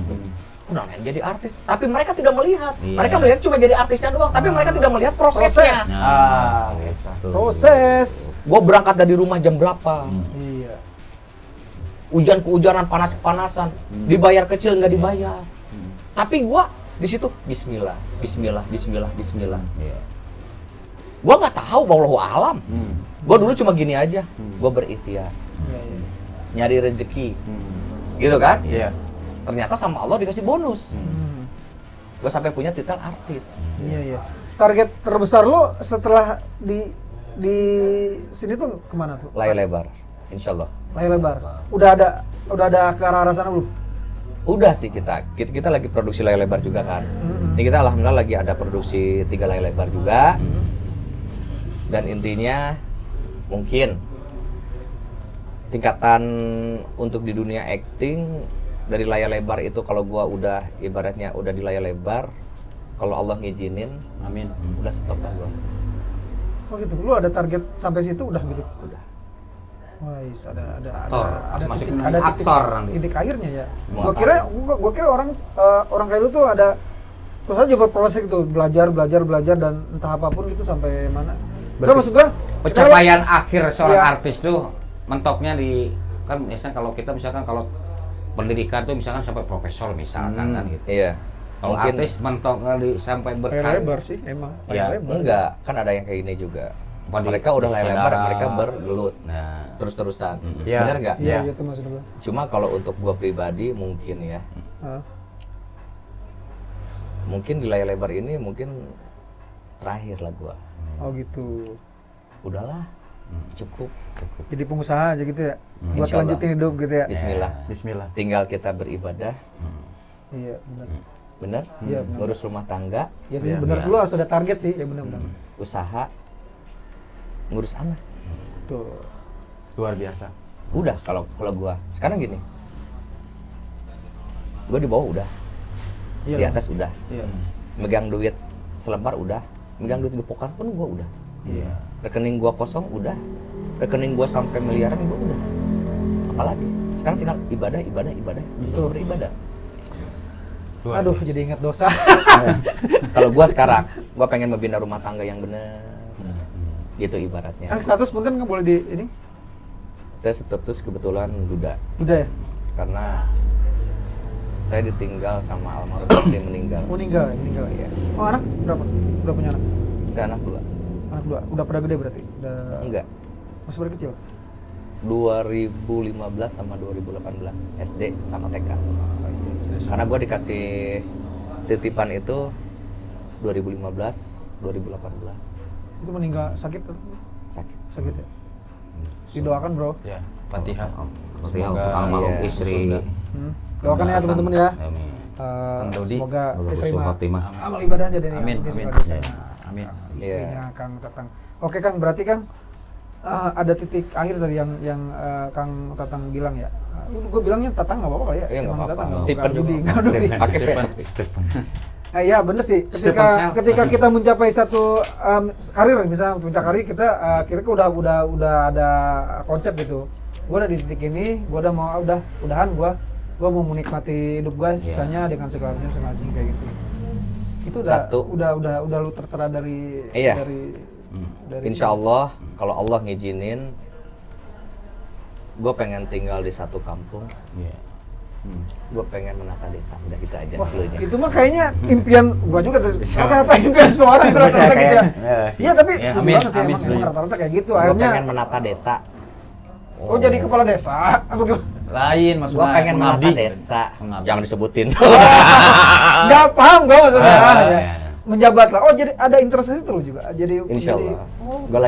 Udah lain jadi artis, tapi mereka tidak melihat. Iya. Mereka melihat cuma jadi artisnya doang, tapi mereka tidak melihat prosesnya. Proses. Gitu. Proses. Gue berangkat dari rumah jam berapa? Iya. Hujan kehujanan, panas kepanasan, dibayar kecil nggak dibayar. Tapi gua di situ Bismillah, Bismillah, Bismillah, Bismillah. Iya. Gua nggak tahu wallahu alam. Gua dulu cuma gini aja, gua berikhtiar, Iya, iya. nyari rezeki, gitu kan? Iya. Ternyata sama Allah dikasih bonus. Gua sampai punya titel artis. Iya, iya. Target terbesar lo setelah di di sini tuh kemana tuh? Layar lebar, insya Allah. Layar lebar. Udah ada ke arah sana belum? Udah sih kita lagi produksi layar lebar juga kan. Ini kita alhamdulillah lagi ada produksi 3 layar lebar juga. Dan intinya mungkin tingkatan untuk di dunia acting dari layar lebar itu kalau gua udah ibaratnya udah di layar lebar, kalau Allah ngizinin, Amin. udah stop lah gua. Oh gitu. Lu ada target sampai situ udah gitu. Udah. Wah, ada Aktor. Masuk titik, ke ada titik, aktor nanti. titik akhirnya ya. Mau Gua kira orang kayak lu tuh ada terus aja berproses gitu, belajar dan entah apapun gitu sampai mana. Enggak maksud gua Pencapaian akhir seorang Iya. artis tuh mentoknya di kan misalnya kalau kita misalkan kalau pendidikan tuh misalkan sampai profesor misalkan kan gitu. Iya. Kalau Mungkin artis mentoknya di sampai layar berkarir. lebar sih emang. Ya, Layar lebar. enggak, kan ada yang kayak ini juga. Apa Mereka udah layar lebar, saudara. mereka bergelut Nah, terus-terusan. Iya. Bener nggak? Iya, itu maksud gua. Cuma kalau untuk gua pribadi mungkin ya, Hah? mungkin di layar lebar ini mungkin terakhir lah gua. Oh gitu. Udahlah, cukup. Jadi pengusaha aja gitu ya. Buat Insya Allah. lanjutin hidup gitu ya. Bismillah. Bismillah. Tinggal kita beribadah, Iya, benar. bener? Iya, benar. Ngurus rumah tangga, Ya sih Iya. benar. Iya. Lu harus ada target sih, ya benar-benar. usaha, ngurus anak. Tuh. Luar biasa. Udah kalau gua. Sekarang gini. Gua di bawah udah, Iya. di atas udah. Iya. Megang duit selembar udah, megang duit gepokan pun gua udah. iya. Rekening gua kosong udah, rekening gua sampai miliaran gua udah. Apalagi? Sekarang tinggal ibadah, terus beribadah. Aduh, jadi ingat dosa. Kalau gua sekarang, gua pengen membina rumah tangga yang benar. Gitu ibaratnya. Kang status punten nggak boleh di ini? Saya status kebetulan duda Udah ya? karena saya ditinggal sama almarhum istri meninggal. Meninggal. Iya. Oh, anak berapa? Udah punya anak? Saya anak 2. Anak 2. Udah pada gede berarti? Udah Enggak. masih pada kecil? 2015 sama 2018 SD sama TK. Karena gua dikasih titipan itu 2015, 2018 Itu meninggal sakit? sakit. Sakit ya? Didoakan bro. Ya, Fatihah. Semoga Semoga almarhum iya, istri. Doakan ya teman-teman ya. Amin. Kang Dodi, Semoga semoga diterima husnul khotimah. amal ibadahnya dari Amin, di amin. segala dosanya. Amin. Istrinya Kang Tatang. Oke Kang, berarti Kang ada titik akhir tadi yang Kang Tatang bilang ya. Gue bilangnya Tatang nggak apa-apa kali ya. Iya, nggak Emang apa-apa. Tatang, Stephen nggak juga Dudi, nggak nggak Dudi. Stephen. Iya bener sih. Ketika kita mencapai satu karir, misalnya puncak karir kita udah ada konsep gitu. Gue udah di titik ini, gue udah mau udahan gue mau menikmati hidup gue sisanya dengan segala macam kayak gitu. Itu udah lu tertera dari Iya. dari Insya Allah kalau Allah ngizinin, gue pengen tinggal di satu kampung. Iya. Gue pengen menata desa, udah itu aja. Wah, dulunya. itu mah kayaknya impian gua juga tuh. Rata-rata impian semua orang rata-rata gitu ya. Iya, tapi Ya, setuju amin, banget sih amin, emang setuju. rata-rata kayak gitu. Gue Akhirnya pengen menata desa. oh jadi kepala desa apa gimana? Lain maksudnya. Gue pengen menata mengabdi. desa. Mengabdi. Jangan disebutin. Enggak paham gua maksudnya. Ah, Ya. iya. Menjabat lah. Oh jadi ada interest itu loh juga. Jadi Insya jadi- Allah. oh, Gue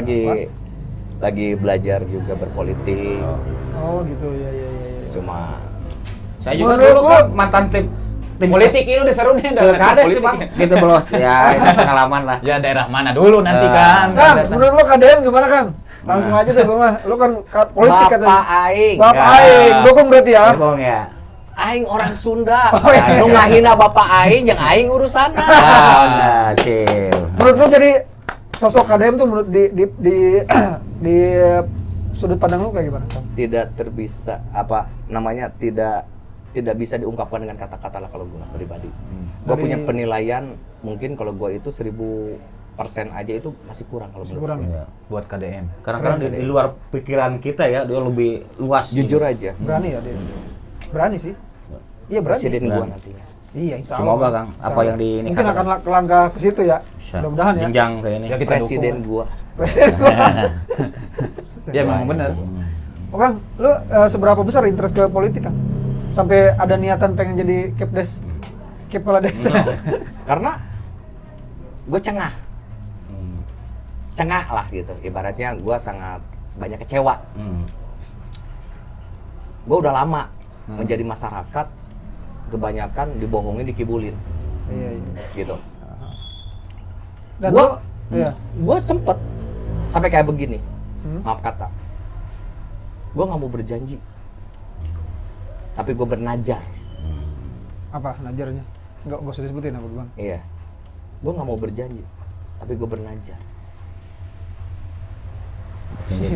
lagi belajar juga berpolitik. oh gitu ya. Cuma Saya juga Menurut dulu lu- kan mantan tim Politik itu udah seru nih. Pilkada sih bang, gitu belum. Ya itu pengalaman lah. Ya daerah mana dulu nanti kan. Kang, menurut lo KDM gimana Kang? Langsung aja deh gua mah. Lo kan politik katanya. Bapak Aing. Bapak Aing, dukung berarti ya. Bohong ya. Aing orang Sunda. iya. Nu ngahina Bapak Aing, jeung Aing urusanna. Nah, cil. Menurut lo jadi sosok KDM tuh menurut di sudut pandang lo kayak gimana? Kang? Tidak terbisa tidak bisa diungkapkan dengan kata-kata lah kalau gue pribadi. Gue Dari- punya penilaian mungkin kalau gue itu 1000% aja itu masih kurang kalau menurut Kurang gue. ya? Buat KDM. Kadang-kadang di luar pikiran kita ya, dia lebih luas. Jujur aja. Berani ya dia? Berani sih. Iya berani. Presiden gue Berani. nantinya. Iya, insya Semoga, Allah. Kang, Insya apa Allah. yang di ini mungkin kan- akan langkah ke situ ya. Bisa. Mudah-mudahan ya. Jenjang kayak ini. Ya, kita Presiden dukung. gue. Presiden gua. Ya memang benar. Oh Kang, lu seberapa besar interest ke politik Kang? Sampai ada niatan pengen jadi kepala desa. Karena gue cengah. cengak lah gitu. Ibaratnya gue sangat banyak kecewa. Gue udah lama menjadi masyarakat kebanyakan dibohongin, dikibulin. Iya. Gitu. Dan Gue sempet sampai kayak begini. Maaf kata. Gue nggak mau berjanji. Tapi gue bernajar. apa najarnya? Enggak usah disebutin apa Bang. Iya. Gue nggak mau berjanji. Tapi gue bernajar.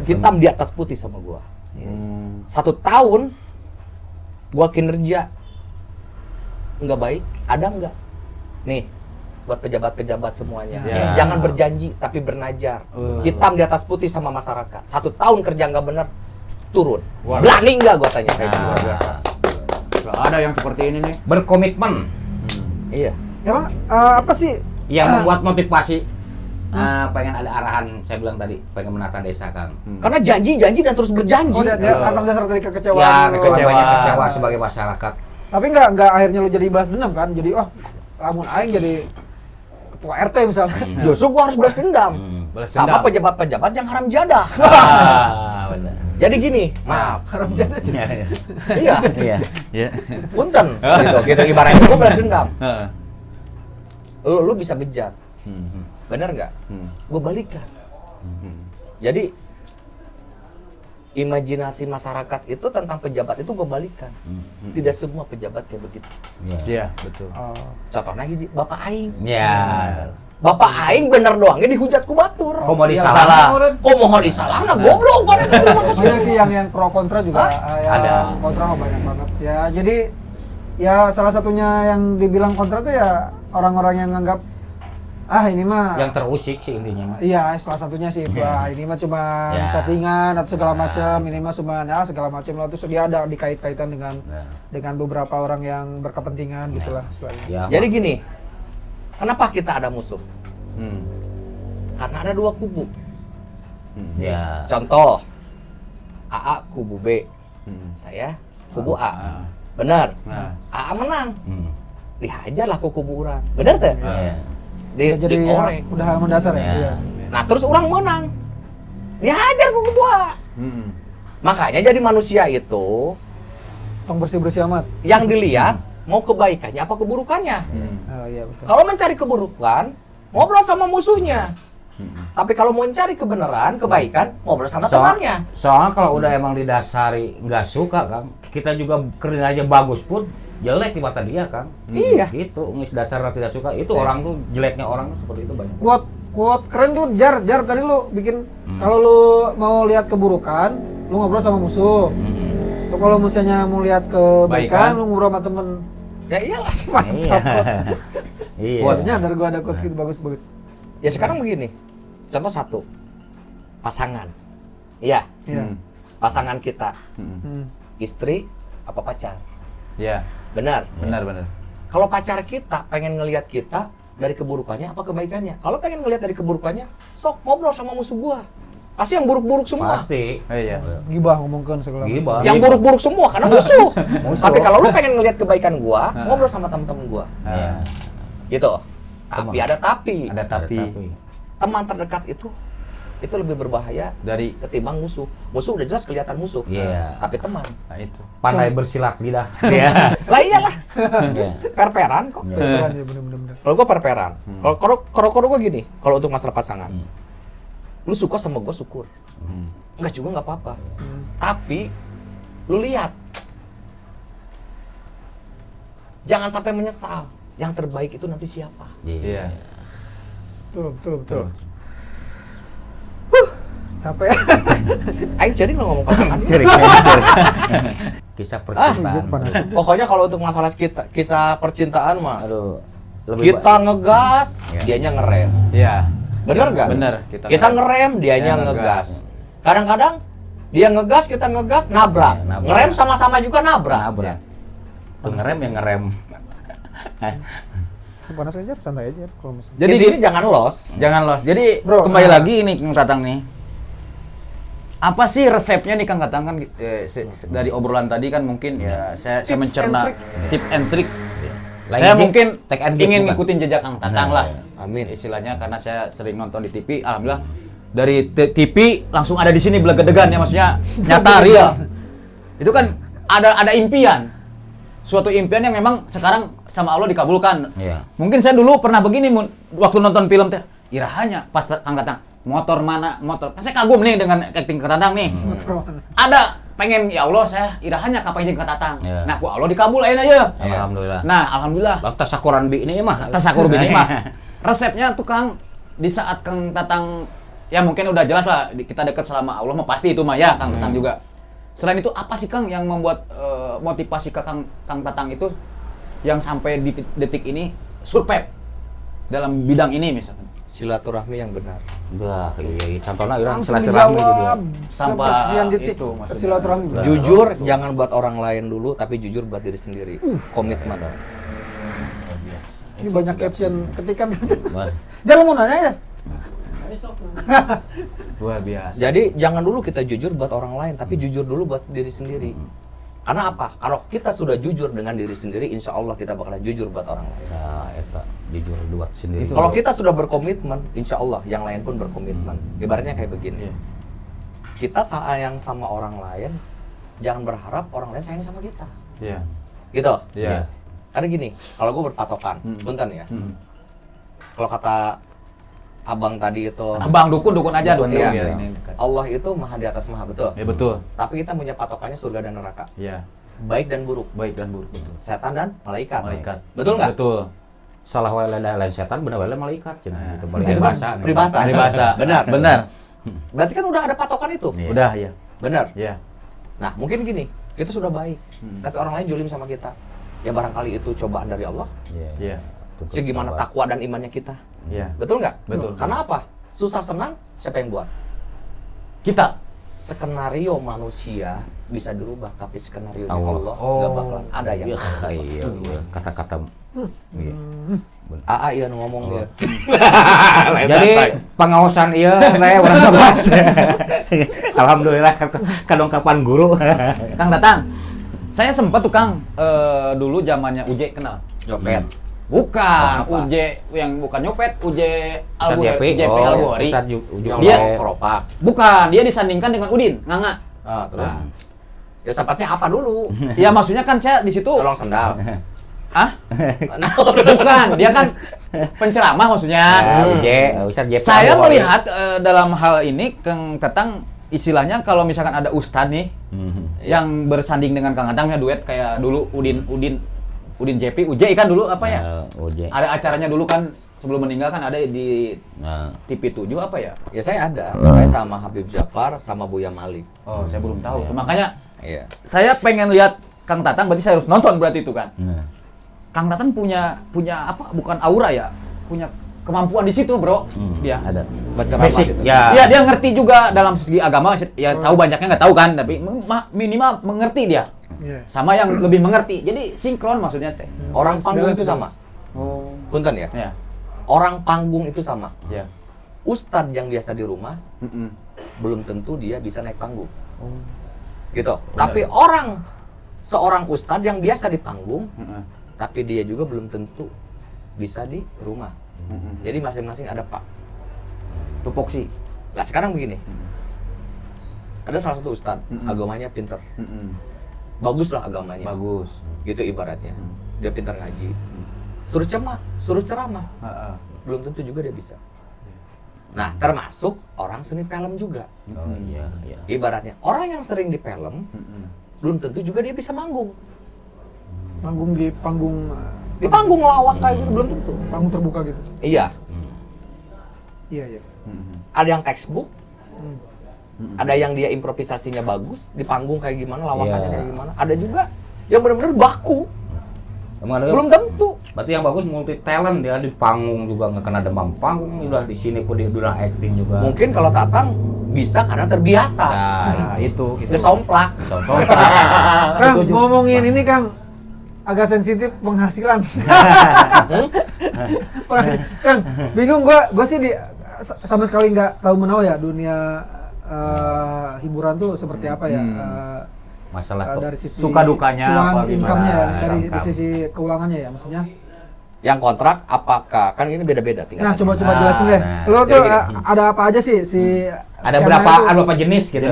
Hitam di atas putih sama gue. 1 tahun gue kinerja nggak baik, ada nggak? Nih, buat pejabat-pejabat semuanya, jangan berjanji tapi bernajar. Hitam di atas putih sama masyarakat. 1 tahun kerja nggak bener, turun. Berani nggak gue tanya kayak gitu. Nggak ada yang seperti ini nih. Berkomitmen Iya. Emang apa sih? yang membuat motivasi pengen ada arahan, saya bilang tadi, pengen menata desa, Kang. Karena janji dan terus berjanji. Oh, atas dasar dari kekecewaan. Ya, lu. banyak kecewa sebagai masyarakat. Tapi enggak akhirnya lu jadi balas dendam kan? Jadi lamun aing jadi ketua RT misalnya. Justru gue harus balas dendam. Balas Sama dendam. pejabat-pejabat yang haram jadah. Benar. Jadi gini, maaf. Haram jadah. Iya. Iya. Punten. Gitu ibaratnya gue balas dendam. Lu bisa bejat. Bener nggak? Gue balikan. Jadi imajinasi masyarakat itu tentang pejabat itu gue balikan. Tidak semua pejabat kayak begitu. Iya, betul. Contohnya hiji, Bapak Aing. Ya. Bapak Aing bener doangnya dihujat ku batur. Kok mau Iya, disalah? Kok mohon disalahna goblok banget. Banyak sih yang pro kontra juga. Yang Ada. kontra mah banyak banget. Ya jadi ya salah satunya yang dibilang kontra tuh ya orang-orang yang nganggap ini mah Yang terusik sih intinya mah. iya, salah satunya sih ini mah cuma Ya. settingan atau segala macam, ini mah cuma segala macam lah, terus dia ada dikait-kaitan dengan beberapa orang yang berkepentingan gitulah selain. Ya, Jadi gini, kenapa kita ada musuh? Karena ada 2 kubu. ya. Contoh, AA kubu B, saya kubu A. Benar. AA menang. Dihajar lah ku kubu orang. Benar teh? Ya. Jadi Dikorek. udah mendasar ya. Ya. Iya. Nah terus orang menang. Dihajar ku kubu A. Makanya jadi manusia itu Tong bersih-bersih amat. yang dilihat mau kebaikannya apa keburukannya. Oh iya betul. Kalau mencari keburukan, ngobrol sama musuhnya. Tapi kalau mau mencari kebenaran, kebaikan, ngobrol sama temannya. Soalnya kalau udah emang didasari nggak suka, Kang, kita juga kerja aja bagus pun jelek di mata dia, Kang. Iya. Gitu, ngis dasar tidak suka. Itu orang tuh jeleknya orang seperti itu banyak. Quote keren tuh jar tadi lu bikin kalau lu mau lihat keburukan, lu ngobrol sama musuh. Lu kalau musuhnya mau lihat kebaikan, lu ngobrol sama temen. Ya iyalah. Iya. Iya. Quote-nya dari gua ada quotes gitu bagus. Ya sekarang begini. Contoh 1. Pasangan. Iya. Iya. Pasangan kita. Hmm. Istri apa pacar? Iya, Benar. benar. Kalau pacar kita pengen ngelihat kita dari keburukannya apa kebaikannya? Kalau pengen ngelihat dari keburukannya, sok ngobrol sama musuh gua. Pasti yang buruk-buruk semua. Pasti. Iya. Gibah ngomongkan segala macam. Gibah. Yang buruk-buruk semua karena musuh. Tapi kalau lu pengen ngelihat kebaikan gua, ngobrol sama temen-temen gua. Iya. Gitu. Tapi ada tapi. Ada tapi Teman terdekat itu lebih berbahaya dari ketimbang musuh. Musuh udah jelas kelihatan musuh. Iya. Tapi teman. itu. Pandai bersilat lidah. Iya. Lah iyalah. Iya. Perperan kok. Beneran ya bener-bener. Kalau gua perperan. Kalau gua gini, kalau untuk masalah pasangan. Lu suka sama gua syukur. Enggak juga nggak apa-apa. Tapi lu lihat. Jangan sampai menyesal. Yang terbaik itu nanti siapa? Iya. Betul. Capek. Aing jadi lo ngomong pasangan. Kisah anjir, percintaan. panas. Pokoknya kalau untuk masalah kisah percintaan mah, Aduh. Lebih kita ngegas, dianya ngerem. Iya. Bener nggak? Bener. Kita ngerem, dianya Dia ngegas. Kadang-kadang dia ngegas, kita ngegas, nabrak. Iya, nabrak. Ngerem sama-sama juga nabrak. Nabrak. Tuh ngerem yang ngerem. Panas aja, santai aja kalau misalnya. Jadi Jadi jangan los. jangan loh. Jadi Bro, kembali lagi ini Kang Tatang nih. Apa sih resepnya nih Kang Tatang kan dari obrolan tadi kan mungkin ya saya mencerna tip and trick. Saya mungkin take and give ingin bukan? ngikutin jejak Kang Tatang Nah, lah. iya. Amin. Istilahnya karena saya sering nonton di TV, alhamdulillah dari TV langsung ada di sini belegedegan ya, maksudnya nyata real. Itu kan ada impian. Suatu impian yang memang sekarang sama Allah dikabulkan. Iya. Mungkin saya dulu pernah begini waktu nonton film teh. Irahanya pas Kang Tatang motor mana motor. Saya kagum nih dengan acting Kang Tatang nih. Ada pengen ya Allah saya irahannya kapan Kang Tatang. Iya. Nah, ku Allah dikabul aja. Alhamdulillah. Nah, alhamdulillah. Bak tasakuran bi ini mah. Tasakur bini mah. Resepnya tuh Kang di saat Kang Tatang ya mungkin udah jelas lah kita dekat selama Allah mah pasti itu mah ya Kang Tatang juga. Selain itu apa sih Kang yang membuat motivasi ke Kang Tatang itu yang sampai di detik ini survive dalam bidang ini misalkan? Silaturahmi yang benar. Bah, iya, contohnya orang Langsung silaturahmi gitu ya. dijawab Sampai sekian detik itu maksudnya. silaturahmi. Jujur, jangan buat orang lain dulu, tapi jujur buat diri sendiri. Komitmen. Ini banyak caption ketikan. Wah. Jangan mau nanya ya. Luar biasa. Jadi jangan dulu kita jujur buat orang lain, tapi jujur dulu buat diri sendiri. Karena apa? Kalau kita sudah jujur dengan diri sendiri, insya Allah kita bakalan jujur buat orang lain. Nah, eta jujur buat sendiri. Kalau kita sudah berkomitmen, insya Allah yang lain pun berkomitmen. Ibaratnya kayak begini. Kita sayang sama orang lain, jangan berharap orang lain sayang sama kita. Iya. Gitu. Iya. Karena gini, kalau gue berpatokan, punten ya. Kalau kata abang tadi itu, Abang dukun aja dukun. iya, Ya, ini. Allah itu maha di atas maha, betul. Ya betul. Tapi kita punya patokannya surga dan neraka, Iya. baik dan buruk, Baik dan buruk betul. setan dan malaikat. Malaikat. Betul nggak? Betul. salah wae lain setan bener wae malaikat cenah gitu. Balik Itu kan bahasa. peribahasa. Peribahasa. Benar. Benar. Berarti kan udah ada patokan itu. Iya. Udah ya. Benar. Iya. Nah, mungkin gini, kita sudah baik, tapi orang lain jolim sama kita. Ya barangkali itu cobaan dari Allah. Iya. Iya. Segimana takwa dan imannya kita. Iya. Betul nggak? Betul. Karena apa? Susah senang, siapa yang buat? Kita. Skenario manusia bisa dirubah, tapi skenario Allah. Allah nggak bakalan ada yang. Iya, iya. Kata-kata. Iya. AA yang ngomong ya. Jadi pengawasan iya teh urang bahas. Alhamdulillah kadang kapan guru. Kang Tatang. Saya sempat tuh Kang dulu zamannya UJ kenal. Nyopet. Bukan, Oh, apa? UJ yang bukan nyopet, UJ Ustaz Albury, JP. JP Oh, Albury. Ustaz Yang Dia- mau keropak. Bukan, dia disandingkan dengan Udin, Nganga. Terus. Ya sempatnya apa dulu? Ya maksudnya kan saya di situ. Tolong sendal. Ah? Nah, Bukan, dia kan penceramah maksudnya. Ustaz JP. Saya melihat dalam hal ini Kang Tatang istilahnya kalau misalkan ada ustadz nih yang bersanding dengan Kang Tatang ya duet kayak dulu Udin JP, UJ kan dulu apa ya? UJ. Ada acaranya dulu kan sebelum meninggal kan ada di Nah, TV 7 apa ya? ya saya ada. Saya sama Habib Jafar sama Buya Malik. Oh, saya belum tahu. Tuh, makanya Iya. saya pengen lihat Kang Tatang, berarti saya harus nonton berarti itu kan. nah. Kang Tatang punya apa? Bukan aura ya, punya kemampuan di situ, Bro. Dia. Ada. Berceramah Basic gitu. ya. Ya, dia ngerti juga dalam segi agama, ya tahu banyaknya nggak tahu kan, tapi minimal mengerti dia. Iya. Sama yang lebih mengerti. Jadi sinkron maksudnya teh. Orang panggung itu sama. Oh. Punten ya. Ya. Orang panggung itu sama. Ya. Ustadz yang biasa di rumah Mm-mm. belum tentu dia bisa naik panggung. Gitu. Tapi seorang ustadz yang biasa di panggung, Mm-mm. tapi dia juga belum tentu bisa di rumah. Jadi masing-masing ada pak. Tupoksi. Nah sekarang begini, ada salah satu ustadz, agamanya pinter, bagus lah agamanya, Bagus. gitu ibaratnya. Dia pintar ngaji, suruh ceramah, Heeh. belum tentu juga dia bisa. Nah termasuk orang seni film juga, Oh iya, iya. ibaratnya orang yang sering di film, belum tentu juga dia bisa manggung. Manggung di panggung Di panggung lawak kayak gitu belum tentu. panggung terbuka gitu. Iya, Iya, iya. ada yang textbook, ada yang dia improvisasinya bagus di panggung kayak gimana, lawakannya Iya. kayak gimana. Ada juga yang benar-benar baku, Emang ada belum tentu. berarti yang bagus multi talent dia di panggung juga nggak kena demam panggung udah di sini pun dia udah acting juga. Mungkin kalau Tatang bisa karena terbiasa. Nah, itu. Dia somplak. Kang, ngomongin ini Kang, agak sensitif penghasilan. Kang, bingung gua sih sama sekali nggak tahu menahu ya dunia hiburan tuh seperti apa ya. Masalah kok. Dari sisi Suka dukanya cuan, apa gimana, income-nya ya, dari income. sisi keuangannya ya maksudnya. Yang kontrak apakah? Kan ini beda-beda tingkatannya. Nah, coba jelasin deh. nah, Lo tuh jadi gini. ada apa aja sih si Ada skema berapa itu? jenis gitu.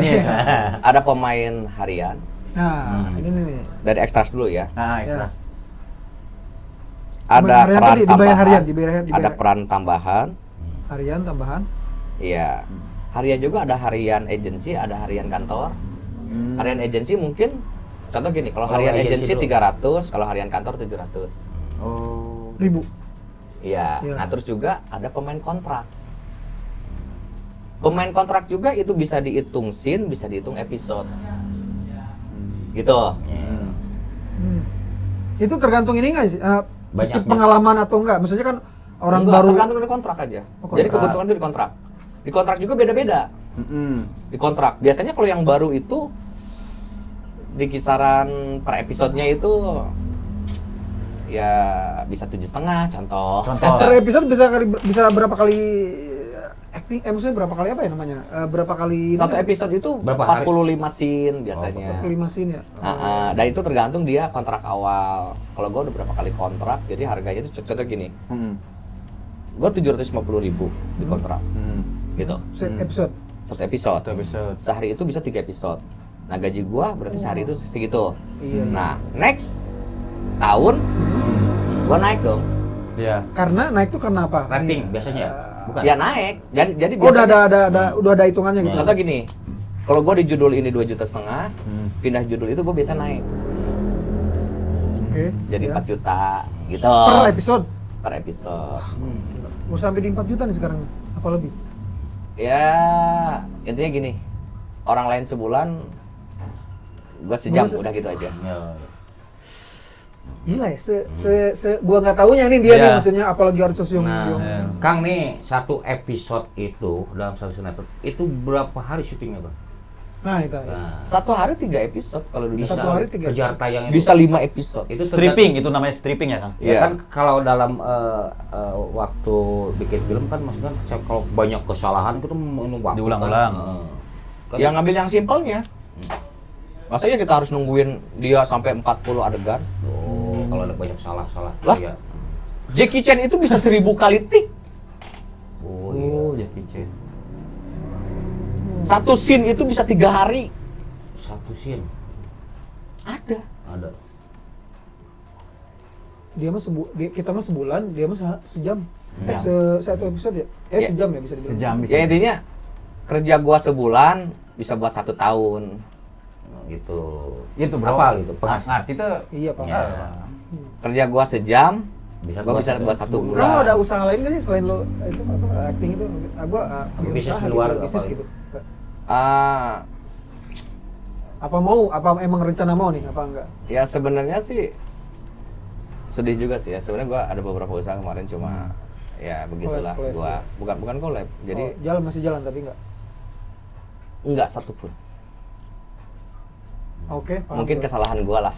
Ada pemain harian Nah, ini nih. dari ekstras dulu ya. Nah, extra. Ada Pemain harian peran tadi dibayar tambahan. harian, dibayar. Ada peran tambahan. Harian tambahan. Iya. Harian juga ada harian agensi, ada harian kantor. Harian agensi mungkin contoh gini, kalau Kalau harian agensi agensi dulu. 300, kalau harian kantor 700. Oh. Ribu. Iya. Iya. Nah, terus juga ada pemain kontrak. Pemain kontrak juga itu bisa dihitung scene, bisa dihitung episode. Gitu. Hmm. Itu tergantung ini nggak sih? Si Banyaknya. pengalaman atau enggak? Maksudnya kan orang Enggak, baru. tergantung dari kontrak aja. Oh, Jadi kontrak. kebetulan itu di kontrak. Di kontrak juga beda-beda. Di kontrak. Biasanya kalau yang baru itu di kisaran per episodenya itu ya bisa 7,5 contoh. Per episode bisa berapa kali acting? Maksudnya berapa kali apa ya namanya? Berapa kali? Satu episode itu Berapa hari? 45 scene biasanya. 5 scene ya. Dan itu tergantung dia kontrak awal. Kalau gue udah berapa kali kontrak, jadi harganya itu contoh gini. Gue 750.000 di kontrak, gitu. Episode. Satu episode. Satu episode. Sehari itu bisa 3 episode. Nah gaji gue berarti sehari itu segitu. Iya. Nah next tahun gue naik dong. Iya. Karena naik tuh karena apa? Rating biasanya ya? Bukan. Ya naik. Jadi Oh, udah biasanya. udah ada hitungannya gitu. Contoh gini, kalau gue di judul ini 2,5 juta, pindah judul itu gue biasa naik. Oke. Jadi ya. 4 juta gitu. Per episode. Per episode. Mau sampai di 4 juta nih sekarang. Apa lebih? Ya intinya gini, orang lain sebulan, gue sejam udah gitu aja. Ya. Gila ya, gua nggak taunya ini dia Iya. nih maksudnya apalagi harus yang Nah, Kang nih satu episode itu dalam satu sinetron itu berapa hari syutingnya Bang? Nah, itu. Nah, Satu hari 3 episode kalau bisa bisa. Satu hari 3 kejar tayang itu. Bisa 5 episode. Itu Stripping itu namanya stripping ya, Kang? Ya Iya. kan kalau dalam waktu bikin film kan maksudnya kalau banyak kesalahan itu menunggu waktu. Diulang-ulang. Kan, Yang ngambil yang simpelnya. Masanya kita harus nungguin dia sampai 40 adegan. kalau ada banyak salah-salah. Lah? Ya. Jackie Chan itu bisa 1000 kali tik. Oh, iya. Jackie Chan. Satu scene itu bisa 3 hari. Satu scene Ada. ada. Dia mah kita mah sebulan, dia mah sejam. Ya. Satu episode ya? Ya. Sejam ya bisa dibilang. Sejam bisa. Ya intinya kerja gua sebulan bisa buat 1 tahun. Gitu. Itu Apa gitu? Ngerti itu. Iya, Pak. Ya. Kerja gua sejam, Bisa gua buat bisa satu buat 1 Kamu bulan. ada usaha lain nggak sih selain lo itu apa acting itu? Gua bikin Bisnis usaha di luar gitu, bisnis apa? gitu. Ah, Apa emang rencana mau nih apa enggak? ya sebenarnya sih sedih juga sih ya. Sebenarnya gua ada beberapa usaha kemarin cuma ya begitulah. Collab. Gua bukan collab. Jadi Masih jalan tapi enggak. enggak satupun. Oke, paham Mungkin gua. kesalahan gua lah.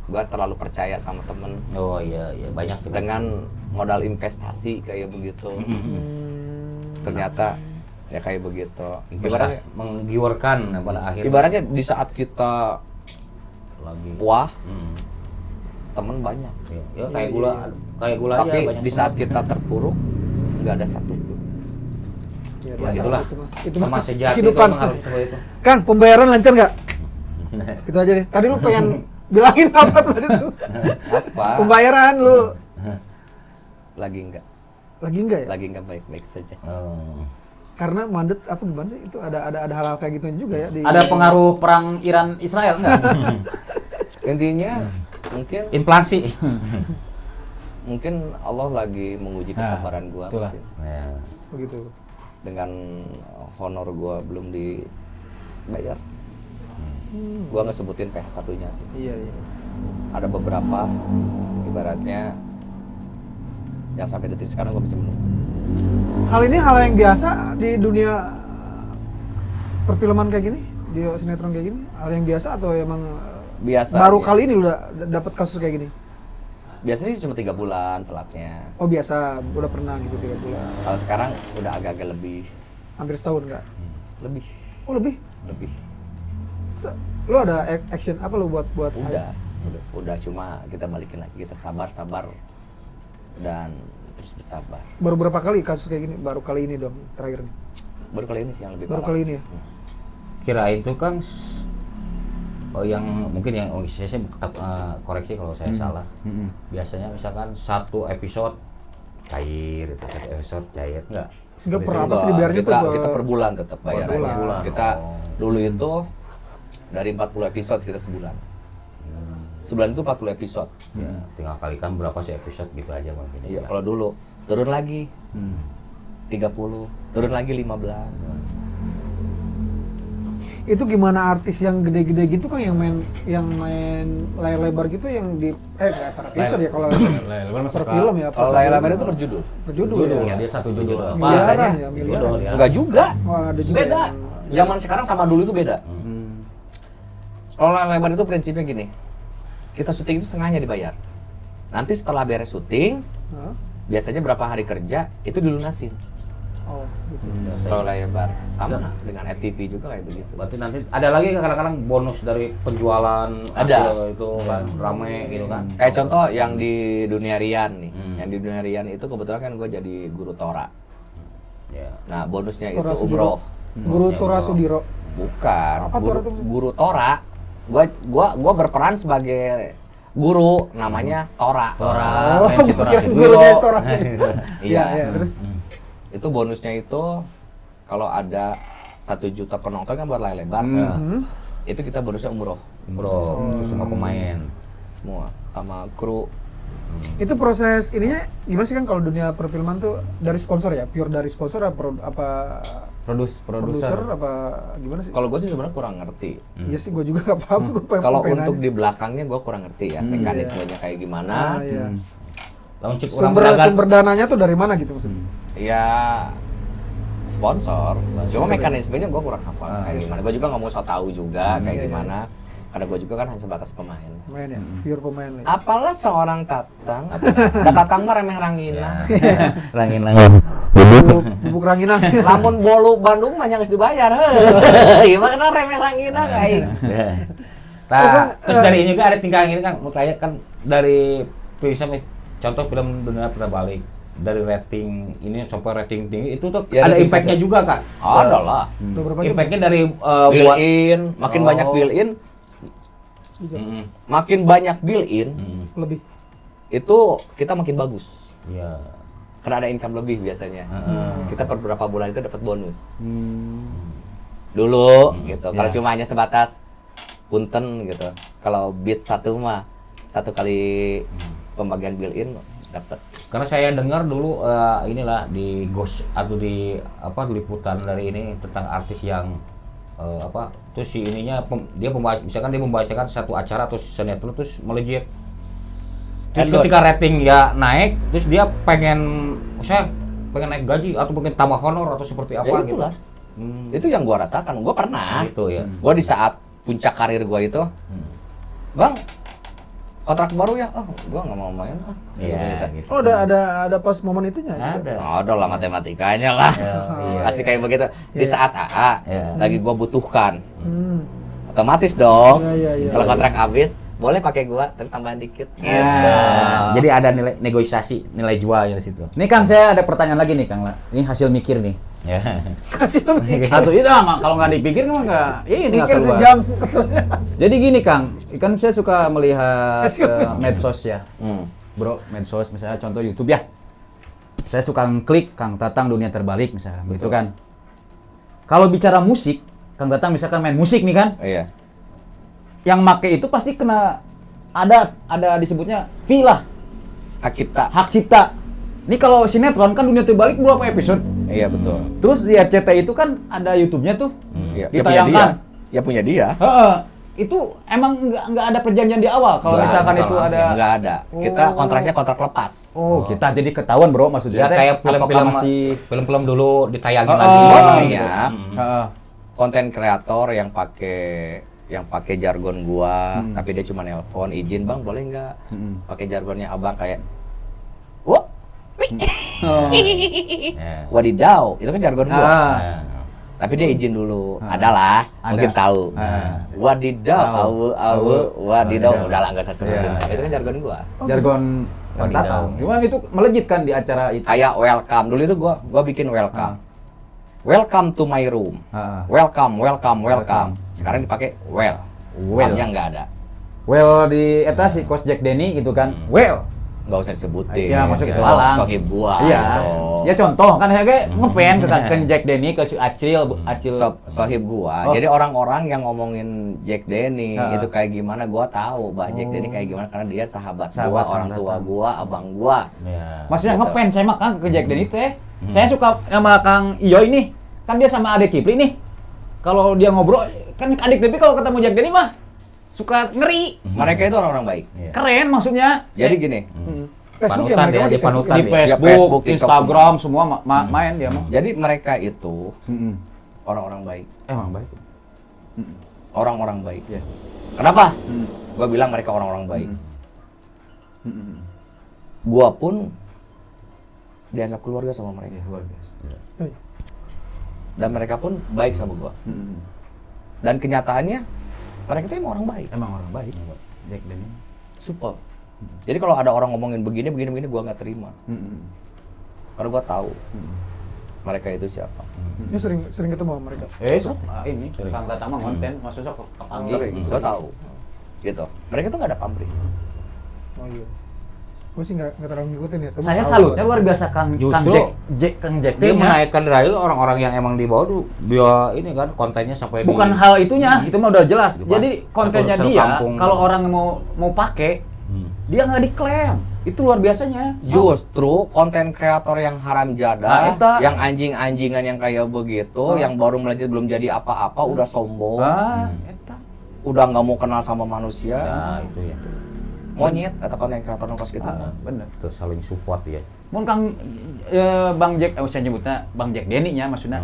Gua terlalu percaya sama temen Oh iya banyak gitu. dengan modal investasi kayak begitu. Ternyata ya kayak begitu. Ibaratnya, menggiurkan pada akhirnya. ibaratnya di saat kita lagi. wah, Hmm. temen banyak. Ya kayak gula, kayak gula Tapi aja banyak. di saat kita terpuruk nggak ada satupun. Ya, Ya, biasa itulah. itu Sama mah sejati itu kehidupan. emang harus seperti itu. Kang, pembayaran lancar nggak? Gitu aja deh. Tadi lu pengen bilangin apa tadi tuh? Apa? Pembayaran lu Lagi enggak. lagi enggak ya? Lagi enggak baik-baik saja. Oh. Karena mandet apa gimana sih? Itu ada hal-hal kayak gitu juga ya di Ada pengaruh perang Iran Israel enggak? Intinya mungkin Inflasi. Allah lagi menguji kesabaran gua. itulah. mungkin. Ya. begitu. Dengan honor gua belum dibayar. Gua nggak sebutin PH satunya sih. Iya, iya. Ada beberapa ibaratnya yang sampai detik sekarang gua masih menunggu. Hal ini hal yang biasa di dunia perfilman kayak gini, di sinetron kayak gini, hal yang biasa atau emang Biasa. baru ya. kali ini lu udah dapat kasus kayak gini? Biasanya sih cuma 3 bulan telatnya. Oh biasa, udah pernah gitu 3 bulan, Kalau sekarang udah agak-agak lebih. hampir setahun nggak? Lebih. Oh lebih? Lu ada action apa lu buat? Udah cuma kita balikin lagi, kita sabar dan terus bersabar. Baru berapa kali kasus kayak gini? Baru kali ini dong terakhir nih. Baru kali ini sih yang lebih Baru parah. kali ini ya. Kirain tuh Kang yang mungkin yang saya koreksi kalau saya salah. Biasanya misalkan satu episode cair itu satu episode cair enggak? Enggak Seperti per itu. apa sih dibayarnya kita, tuh? kita per bulan tetap bayar. Per bulan. Kita dulu itu dari 40 episode kita sebulan. Sebulan itu 40 episode. Ya, tinggal kalikan berapa sih episode gitu aja mungkin. Iya, kalau dulu turun lagi 30, turun lagi 15. Itu gimana artis yang gede-gede gitu kan yang main layar lebar gitu yang di per episode ya kalau per film ya. Kalau layar lebar itu per judul. Berjudul Ya, ya. dia satu judul. Miliaran ya, Judul miliaran. ya. Enggak juga. Wah, ada juga. Beda. Zaman sekarang sama dulu itu beda. Kalau layar lebar itu prinsipnya gini. Kita syuting itu setengahnya dibayar. Nanti setelah beres syuting, Hah? biasanya berapa hari kerja itu dilunasin. Oh, gitu. Kalau layar lebar sama dengan FTV juga kayak begitu. Berarti nanti ada lagi kadang-kadang bonus dari penjualan Ada. hasil itu kan rame gitu kan. Kayak contoh yang di dunia Rian nih. Yang di dunia Rian itu kebetulan kan gue jadi guru Tora. Ya. Nah, bonusnya itu Tora Sudiro. umroh. Guru Tora Sudiro. Bukan, Apa guru, Tora itu? guru Tora. Gua berperan sebagai guru namanya Tora. Oh, MC Tora bukan Sudiro. gurunya Tora Sudiro. Iya. Iya, terus Itu bonusnya itu kalau ada 1 juta penonton kan buat layar lebar. Itu kita bonusnya umroh Bro, itu semua pemain. semua sama kru. itu proses ininya gimana sih kan kalau dunia perfilman tuh dari sponsor ya? Pure dari sponsor apa produser apa gimana sih? Kalau gue sih sebenarnya kurang ngerti. Iya sih, gue juga nggak paham. Gua pengen- Kalau pengen untuk nanya. di belakangnya gue kurang ngerti ya mekanismenya kayak gimana. Ah, iya. Lamun cek orang Sumber beragam. sumber dananya tuh dari mana gitu maksudnya? Ya sponsor. Cuma mekanismenya gue kurang hafal kayak gimana. Gue juga nggak mau so tahu juga kayak gimana. Karena gue juga kan hanya sebatas pemain. Pemain ya, pure pemain lah. Apalah seorang Tatang, ada Tatang mah remeh rangina. Langin-langin. Bubuk ranginan. Lamun bolu Bandung mah geus dibayar. Gimana remeh rangina kayak. Nah, terus dari ini juga ada tingkah ini kan kayak kan dari misalnya contoh film Dunia Terbalik dari rating ini sampai rating tinggi itu tuh Ya, ada rating impactnya juga Kak. Ada lah. Udah berapa jam? Impactnya dari Built buat in, makin Oh. banyak built in, makin banyak built in, Lebih. itu kita makin bagus. ya. Karena ada income lebih biasanya. Kita per beberapa bulan itu dapat bonus. Dulu gitu. Kalau cuma hanya sebatas punten gitu. Kalau beat satu mah 1 kali pembagian built in dapat. Karena saya dengar dulu inilah di Ghost atau di apa liputan dari ini tentang artis yang terus si ininya misalkan dia membacakan satu acara atau sinetron terus melejit. Terus Endorse. ketika rating ya naik, terus dia pengen naik gaji atau pengen tambah honor atau seperti apa Ya gitu. itulah. Itu yang gua rasakan. Gua pernah. Gitu ya. Gua di saat puncak karir gua itu, Bang, kontrak baru ya? Oh, gua nggak mau main. Iya, Gitu. gitu. Oh, ada pas momen itunya. gitu. Ada. Ada lah matematikanya lah. Iya, Pasti kayak begitu. Di saat AA Iya. lagi gua butuhkan, Hmm. otomatis dong. Iya. Kalau kontrak habis, boleh pakai gua, tapi tambahan dikit. Gitu. Jadi ada nilai negosiasi, nilai jualnya di situ. Ini Kang, saya ada pertanyaan lagi nih Kang. Ini hasil mikir nih. Ya. Kasih lebih. Satu itu kalau nggak dipikir mah nggak ini nggak Mikir keluar. sejam. Jadi gini Kang, kan saya suka melihat medsos ya, Hmm. bro, medsos misalnya contoh YouTube ya. Saya suka ngeklik Kang Tatang Dunia Terbalik misalnya, begitu kan. Kalau bicara musik, Kang Tatang misalkan main musik nih kan, Iya. yang make itu pasti kena ada disebutnya fee lah, Hak cipta. hak cipta. Ini kalau sinetron kan Dunia Terbalik berapa episode? Iya betul. Terus di RCTI itu kan ada YouTube-nya tuh. Iya. Ditayangkan. Ya punya dia. Heeh. Itu emang nggak ada perjanjian di awal kalau Nggak misalkan ada, itu ada. Nggak ada. Kita kontraknya kontrak lepas. Oh, kita jadi ketahuan bro maksudnya. Ya kayak Apakah film-film masih. film-film dulu ditayangin Oh, lagi. oh, Makanya Heeh. konten kreator yang pakai jargon gua, tapi dia cuma nelpon, izin bang boleh nggak pakai jargonnya abang kayak, wah, Ya. wadidaw, itu kan jargon gua. Ah. Ya. Tapi dia izin dulu, adalah, Ada. mungkin tahu. Wadidaw, awu, wadidaw, udah lah nggak usah sebutin. Iya. Itu kan jargon gua. Jargon Kang Tatang. Gimana itu melejit kan di acara itu? Kayak welcome. Dulu itu gua bikin welcome. Welcome to my room. Welcome. Sekarang dipakai well. Well-nya nggak ada. Well di eta si Coach Jack Denny gitu kan. Well. Nggak usah disebutin. Iya, maksud gitu. itu alang. Sohib gua. Iya. Gitu. Ya contoh kan kayak ngepen ke Jack Denny ke si Acil. Sohib gua. Oh. Jadi orang-orang yang ngomongin Jack Denny itu kayak gimana, gua tahu Mbak Jack Denny kayak gimana karena dia sahabat gua, orang tua gua, abang gua. Ya. Maksudnya Gitu. ngepen saya mah Kang ke Jack Denny teh. Saya suka sama Kang Iyoy nih. Kan dia sama Adek Kipli nih. Kalau dia ngobrol kan Adek Kipli kalau ketemu Jack Denny mah suka ngeri. Mereka itu orang-orang baik. Keren maksudnya. Jadi gini, Facebook ya Panutan mereka dia, di dia panutan Di dia. Facebook, Facebook, TikTok Instagram semua main dia mah. jadi mereka itu orang-orang baik. Emang baik. Orang-orang baik. Iya. Kenapa? Gua bilang mereka orang-orang baik. Gua pun dianggap keluarga sama mereka. Luar biasa. Dan mereka pun baik sama gua. Dan kenyataannya mereka itu emang orang baik. Emang orang baik. Jack Denny. Super. Jadi kalau ada orang ngomongin begini gua nggak terima. Karena gua tahu mereka itu siapa. Ini sering ketemu sama mereka. Ini Kang Tatang mah konten maksudnya ke Sering, gua tahu. Gitu. Mereka tuh nggak ada pamrih. Oh iya. Gue sih nggak terlalu ngikutin ya. Saya salutnya luar biasa Kang Justru Kang Jack Dia Denny. menaikkan derajat orang-orang yang emang di bawah tuh dia ini kan kontennya sampai Bukan hal itunya, itu mah udah jelas. Gimana? Jadi kontennya Satu dia kampung. kalau orang mau pakai, dia nggak diklaim. Itu luar biasanya. Justru konten kreator yang haram Nah, jadah, eta. yang anjing-anjingan yang kayak begitu, yang baru melejit belum jadi apa-apa, udah sombong, Eta. udah nggak mau kenal sama manusia, Nah, itu ya. monyet atau konten kreator nongkos gitu. Bener. Itu saling support ya. Mun Kang Bang Jack, saya nyebutnya Bang Jack Denny nya maksudnya.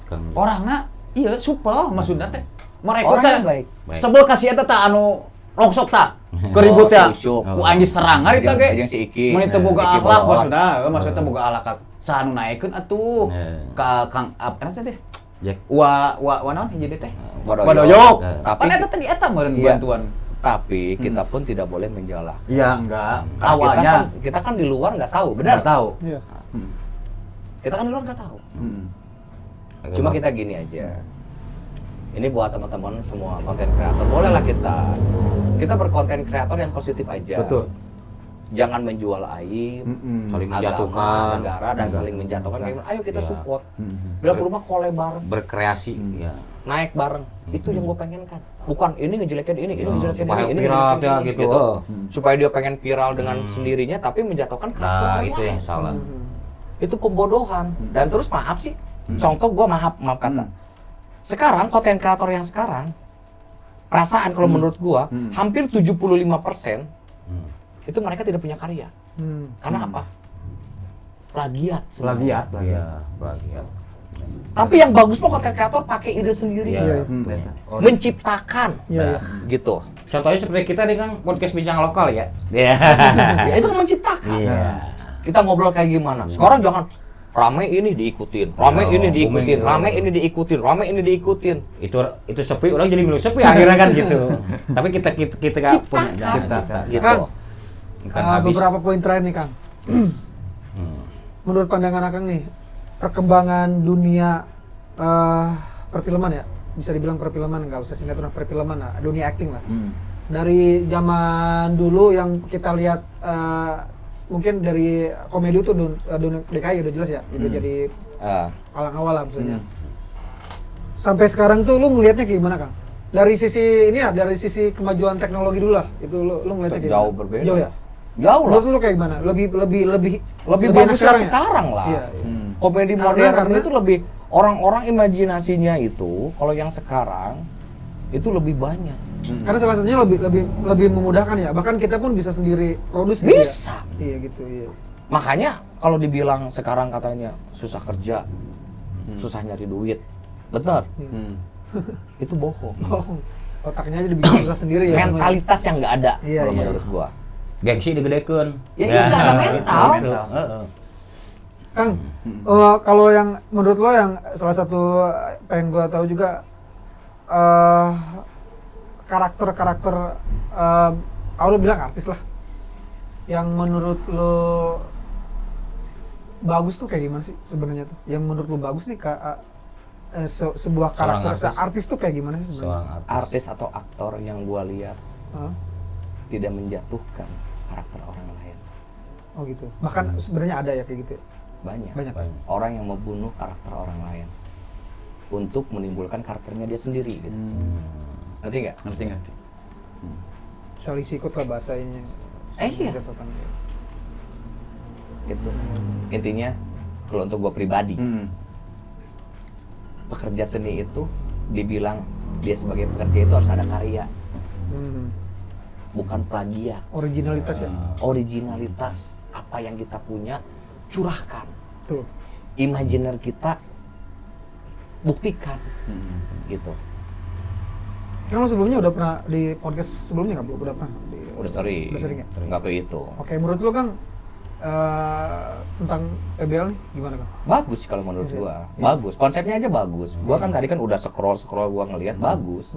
Kan Orangna iya supel maksudnya teh. Mereka Orang saya yang baik. sebel kasih eta tah anu rongsok tah. Keribut ya. si Ucup. Ku anjing serang hari teh ge. Jeung si Iki. Mun teu boga Iki akhlak Bolot. maksudnya boga akhlak sa anu naekeun atuh. Ka Kang apa teh? Jack Wa naon hiji teh? Wadoyok. Wadoyok. Tapi- Pan eta teh di eta meureun Iya. bantuan. Tapi kita pun tidak boleh menjala. Iya enggak. Karena Awalnya kita kan di luar nggak tahu, benar? nggak tahu. Iya. Kita kan di luar nggak tahu. Cuma kita gini aja. Ini buat teman-teman semua konten kreator, bolehlah kita berkonten kreator yang positif aja. Betul. Jangan menjual aib, saling agama, menjatuhkan negara dan saling menjatuhkan. Kayak, ayo kita Iya. support. Bila perlu mah collab bareng, berkreasi ya. naik bareng. Itu yang gue pengen kan. Bukan ini ngejelekin ini ngejelekin supaya ini viral ngejelekin ya ini, gitu. Supaya dia pengen viral dengan sendirinya tapi menjatuhkan karakter Nah, orang itu lain. yang salah. Itu pembodohan. Dan terus maaf sih, contoh gue maaf kata. Sekarang konten kreator yang sekarang, perasaan kalau menurut gue, hampir 75% itu mereka tidak punya karya. Karena apa? Plagiat. semua. Plagiat. Bahagia. Tapi yang bagus mah konten kreator pakai ide sendiri. Iya. Menciptakan. Iya. Gitu. Contohnya seperti kita nih Kang, podcast bincang lokal ya. Iya. Ya itu kan menciptakan. Iya. Kita ngobrol kayak gimana. Sekarang jangan rame ini diikutin, rame ini diikutin, rame ini diikutin, rame ini diikutin. Itu sepi, orang jadi milu sepi akhirnya kan gitu. Tapi kita nggak punya Ciptakan. gitu. Gitu. Bukan habis. Beberapa poin terakhir nih Kang. Menurut pandangan Akang nih, perkembangan dunia perfilman ya, bisa dibilang perfilman, nggak usah sinetron, perfilman lah, dunia acting lah. Dari zaman dulu yang kita lihat mungkin dari komedi itu dunia DKI udah jelas ya, udah jadi alang-awal lah maksudnya. Sampai sekarang tuh lu ngelihatnya kayak gimana Kang? Dari sisi ini ya, dari sisi kemajuan teknologi dulu lah, itu lu ngelihatnya kayak Jauh gimana? berbeda. Jauh ya? Jauh lah. Menurut lu kayak gimana? Lebih Bagus enak sekarang ya? lah. Iya. Komedi Karena- modern itu lebih orang-orang imajinasinya itu kalau yang sekarang itu lebih banyak. Karena salah satunya lebih memudahkan ya. Bahkan kita pun bisa sendiri produce gitu Bisa. ya. Iya gitu, iya. Makanya kalau dibilang sekarang katanya susah kerja, susah nyari duit. Benar. Itu bohong. Bohong. Otaknya aja dibikin susah sendiri ya. Mentalitas yang nggak ada Iya, kalau iya. menurut gua. Gengsi digedekeun. Ya, iya, nggak ada mental. Heeh. Kang, kalau yang menurut lo yang salah satu pengen gua tahu juga karakter aku bilang artis lah yang menurut lo bagus tuh kayak gimana sih sebenarnya tuh? Yang menurut lo bagus nih sebuah karakter artis tuh kayak gimana sih sebenarnya? Artis atau aktor yang gua lihat tidak menjatuhkan karakter orang lain. Oh gitu. Bahkan sebenarnya ada ya kayak gitu. Banyak. Orang yang membunuh karakter orang lain untuk menimbulkan karakternya dia sendiri gitu. Ngerti nggak? Ngerti. saling sikut lah bahasanya. Iya. Itu intinya kalau untuk gua pribadi, pekerja seni itu dibilang dia sebagai pekerja itu harus ada karya, bukan plagiat. Originalitas ya. Originalitas apa yang kita punya curahkan. Tuh. Imajiner kita buktikan, gitu. Kan lo sebelumnya udah pernah di podcast sebelumnya nggak? Udah pernah? Udah sering ya? Nggak ke itu. Oke, menurut lo kan tentang PBL nih gimana kan? Bagus kalau menurut gua. Bagus. Konsepnya aja bagus. Gua kan tadi kan udah scroll gua ngelihat bagus.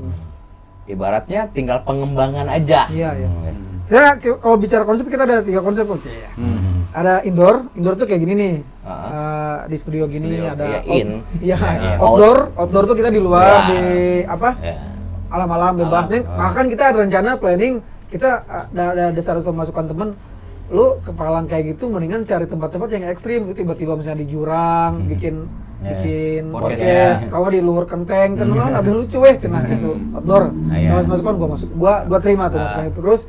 Ibaratnya tinggal pengembangan aja. Iya. Saya kalau bicara konsep kita ada 3 konsep kok. Ada indoor tuh kayak gini nih. Di studio gini ada outdoor tuh kita di luar di apa? Alam-alam bebas. Bahkan kita ada rencana planning kita ada satu masukan teman, lu kepalang kayak gitu mendingan cari tempat-tempat yang ekstrim, itu tiba-tiba misalnya di jurang bikin podcast, kalau di luar kenteng kan lebih lucu cenah gitu. Outdoor. Salah masukan gua terima tuh masukan itu. Terus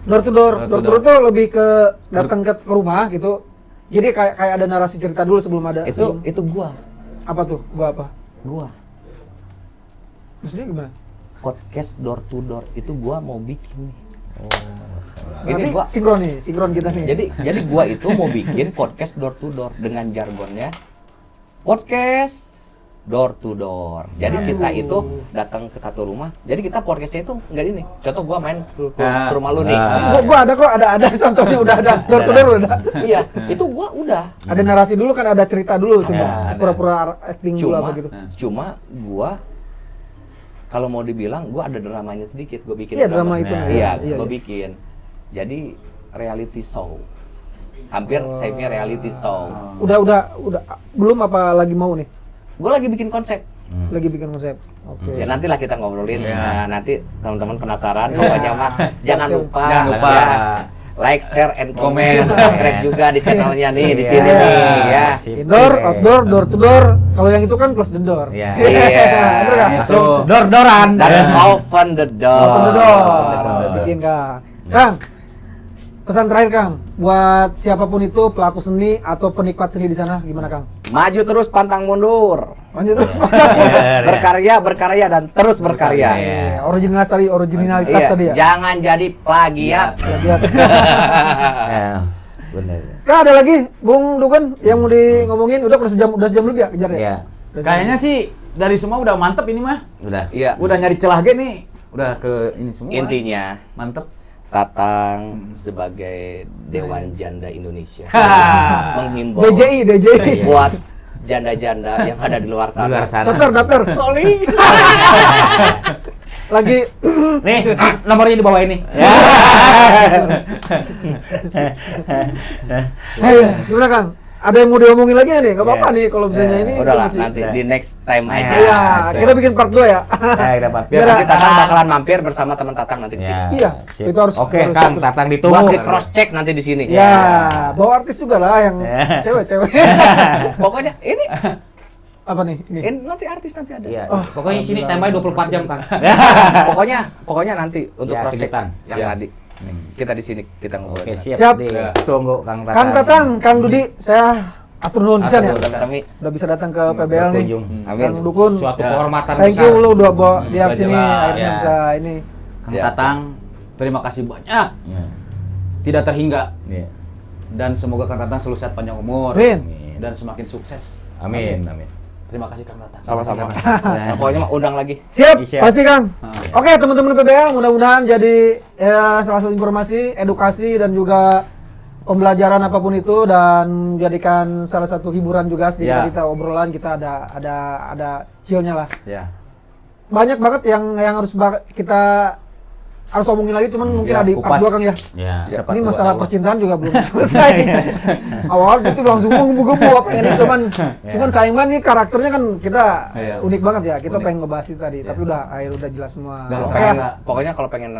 door to door tuh lebih ke datang ke rumah gitu. Jadi kayak ada narasi cerita dulu sebelum ada Itu gua. Apa tuh? Gua. Maksudnya gimana? Podcast door to door itu gua mau bikin nih. Berarti sinkron kita nih. Jadi gua itu mau bikin podcast door to door dengan jargonnya podcast door to door. Jadi kita itu datang ke satu rumah. Jadi kita podcastnya itu enggak ini. Contoh gua main ke rumah lu nih. Gua ada kok, ada contohnya udah ada. Door to door udah. Iya, itu gua udah. Ada narasi dulu kan, ada cerita dulu sebenarnya. Pura-pura acting dulu apa gitu. Cuma gua kalau mau dibilang gua ada dramanya sedikit, gua bikin drama itu. Gua bikin. Jadi reality show. Hampir save-nya reality show. Udah belum apa lagi mau nih? Gua lagi bikin konsep. Oke. Ya nantilah kita ngobrolin. Nah, nanti teman-teman penasaran pokoknya mah jangan lupa like, share, and comment. Subscribe juga di channelnya nih di sini nih ya. Indoor, outdoor, door to door. Kalau yang itu kan close the door. Iya. Betul kan? Door-dooran. Dan open the door. Bikin Kang. Pesan terakhir Kang, buat siapapun itu pelaku seni atau penikmat seni di sana gimana Kang? Maju terus pantang mundur. Berkarya dan terus berkarya. Originalitas tadi ya. Jangan jadi plagiat. Bener. Kak ada lagi Bung Dugan yang mau di ngomongin, udah sejam lebih ya kejar ya? Iya. Kayaknya sih dari semua udah mantep ini mah. Iya. Udah nyari celah ge nih. Udah ke ini semua. Intinya mantep. Tatang sebagai Dewan Janda Indonesia menghimbau DJI buat janda-janda yang ada di luar sana. Daftar. Lagi nih nomornya di bawah ini. Gimana Kang? Ada yang mau diomongin lagi nih? Gak apa-apa nih kalau misalnya ini. Udahlah nanti di next time aja. Iya, kita bikin part 2 ya. Biar nanti Tatang bakalan mampir bersama teman Tatang nanti di sini. Iya, itu harus. Oke, Kang, Tatang ditunggu. Buat di cross check nanti di sini. Ya, bawa artis juga lah yang cewek-cewek. Pokoknya ini apa nih? ini nanti artis nanti ada. Iya. Pokoknya sini standby 24 jam, Kang. Pokoknya nanti untuk Ya, cross check kejutan. yang tadi. Kita di sini kita ngobrol. Oke, Siap. Tunggu Kang Tatang. Kang Tatang, Kang Dudi, saya astronot bisa ya. Sami. Udah bisa datang ke PBL nih. Amin. Kang Dukun. Suatu kehormatan Thank besar. you lu udah bawa dia sini Berjelas, akhirnya ya. bisa ini. Kang Tatang, terima kasih banyak. Tidak terhingga. Dan semoga Kang Tatang selalu sehat panjang umur. Amin. Dan semakin sukses. Amin. Terima kasih Kang Tatang. Sama-sama. Pokoknya mah undang lagi. Siap, Siap. pasti Kang. Oke, teman-teman PBL, mudah-mudahan jadi salah satu informasi, edukasi dan juga pembelajaran apapun itu dan jadikan salah satu hiburan juga sedikit kita obrolan kita ada chillnya lah. Ya. Banyak banget yang harus kita harus omongin lagi, cuman mungkin Ya, ada di part kupas. 2 Kang ya. Ya. Siapa Ini tahu masalah Allah. percintaan juga belum selesai. Awal itu langsung menggebu-gebu apa ini, cuman sayang banget nih karakternya kan kita Iya. unik banget ya. Kita Unik. pengen ngebahas itu tadi, tapi udah jelas semua. Kalau Oke. pengen, pokoknya kalau pengen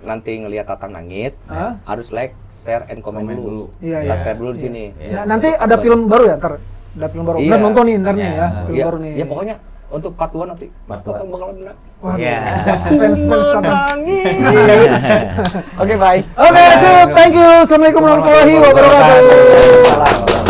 nanti ngelihat Tatang nangis, Hah? harus like, share, and comment Komen dulu. dulu. Iya, iya. Subscribe dulu di sini. Nah, nanti ada film baru ya, ada film baru. Iya. Udah nonton nih ntar nih ya, film Iya, baru nih. ya pokoknya untuk part 2 nanti Part dua. Tatang bakalan nangis. Waduh, Iya. fans Tatang. Oke, bye. Oke, sip. Thank you. Assalamualaikum warahmatullahi wabarakatuh.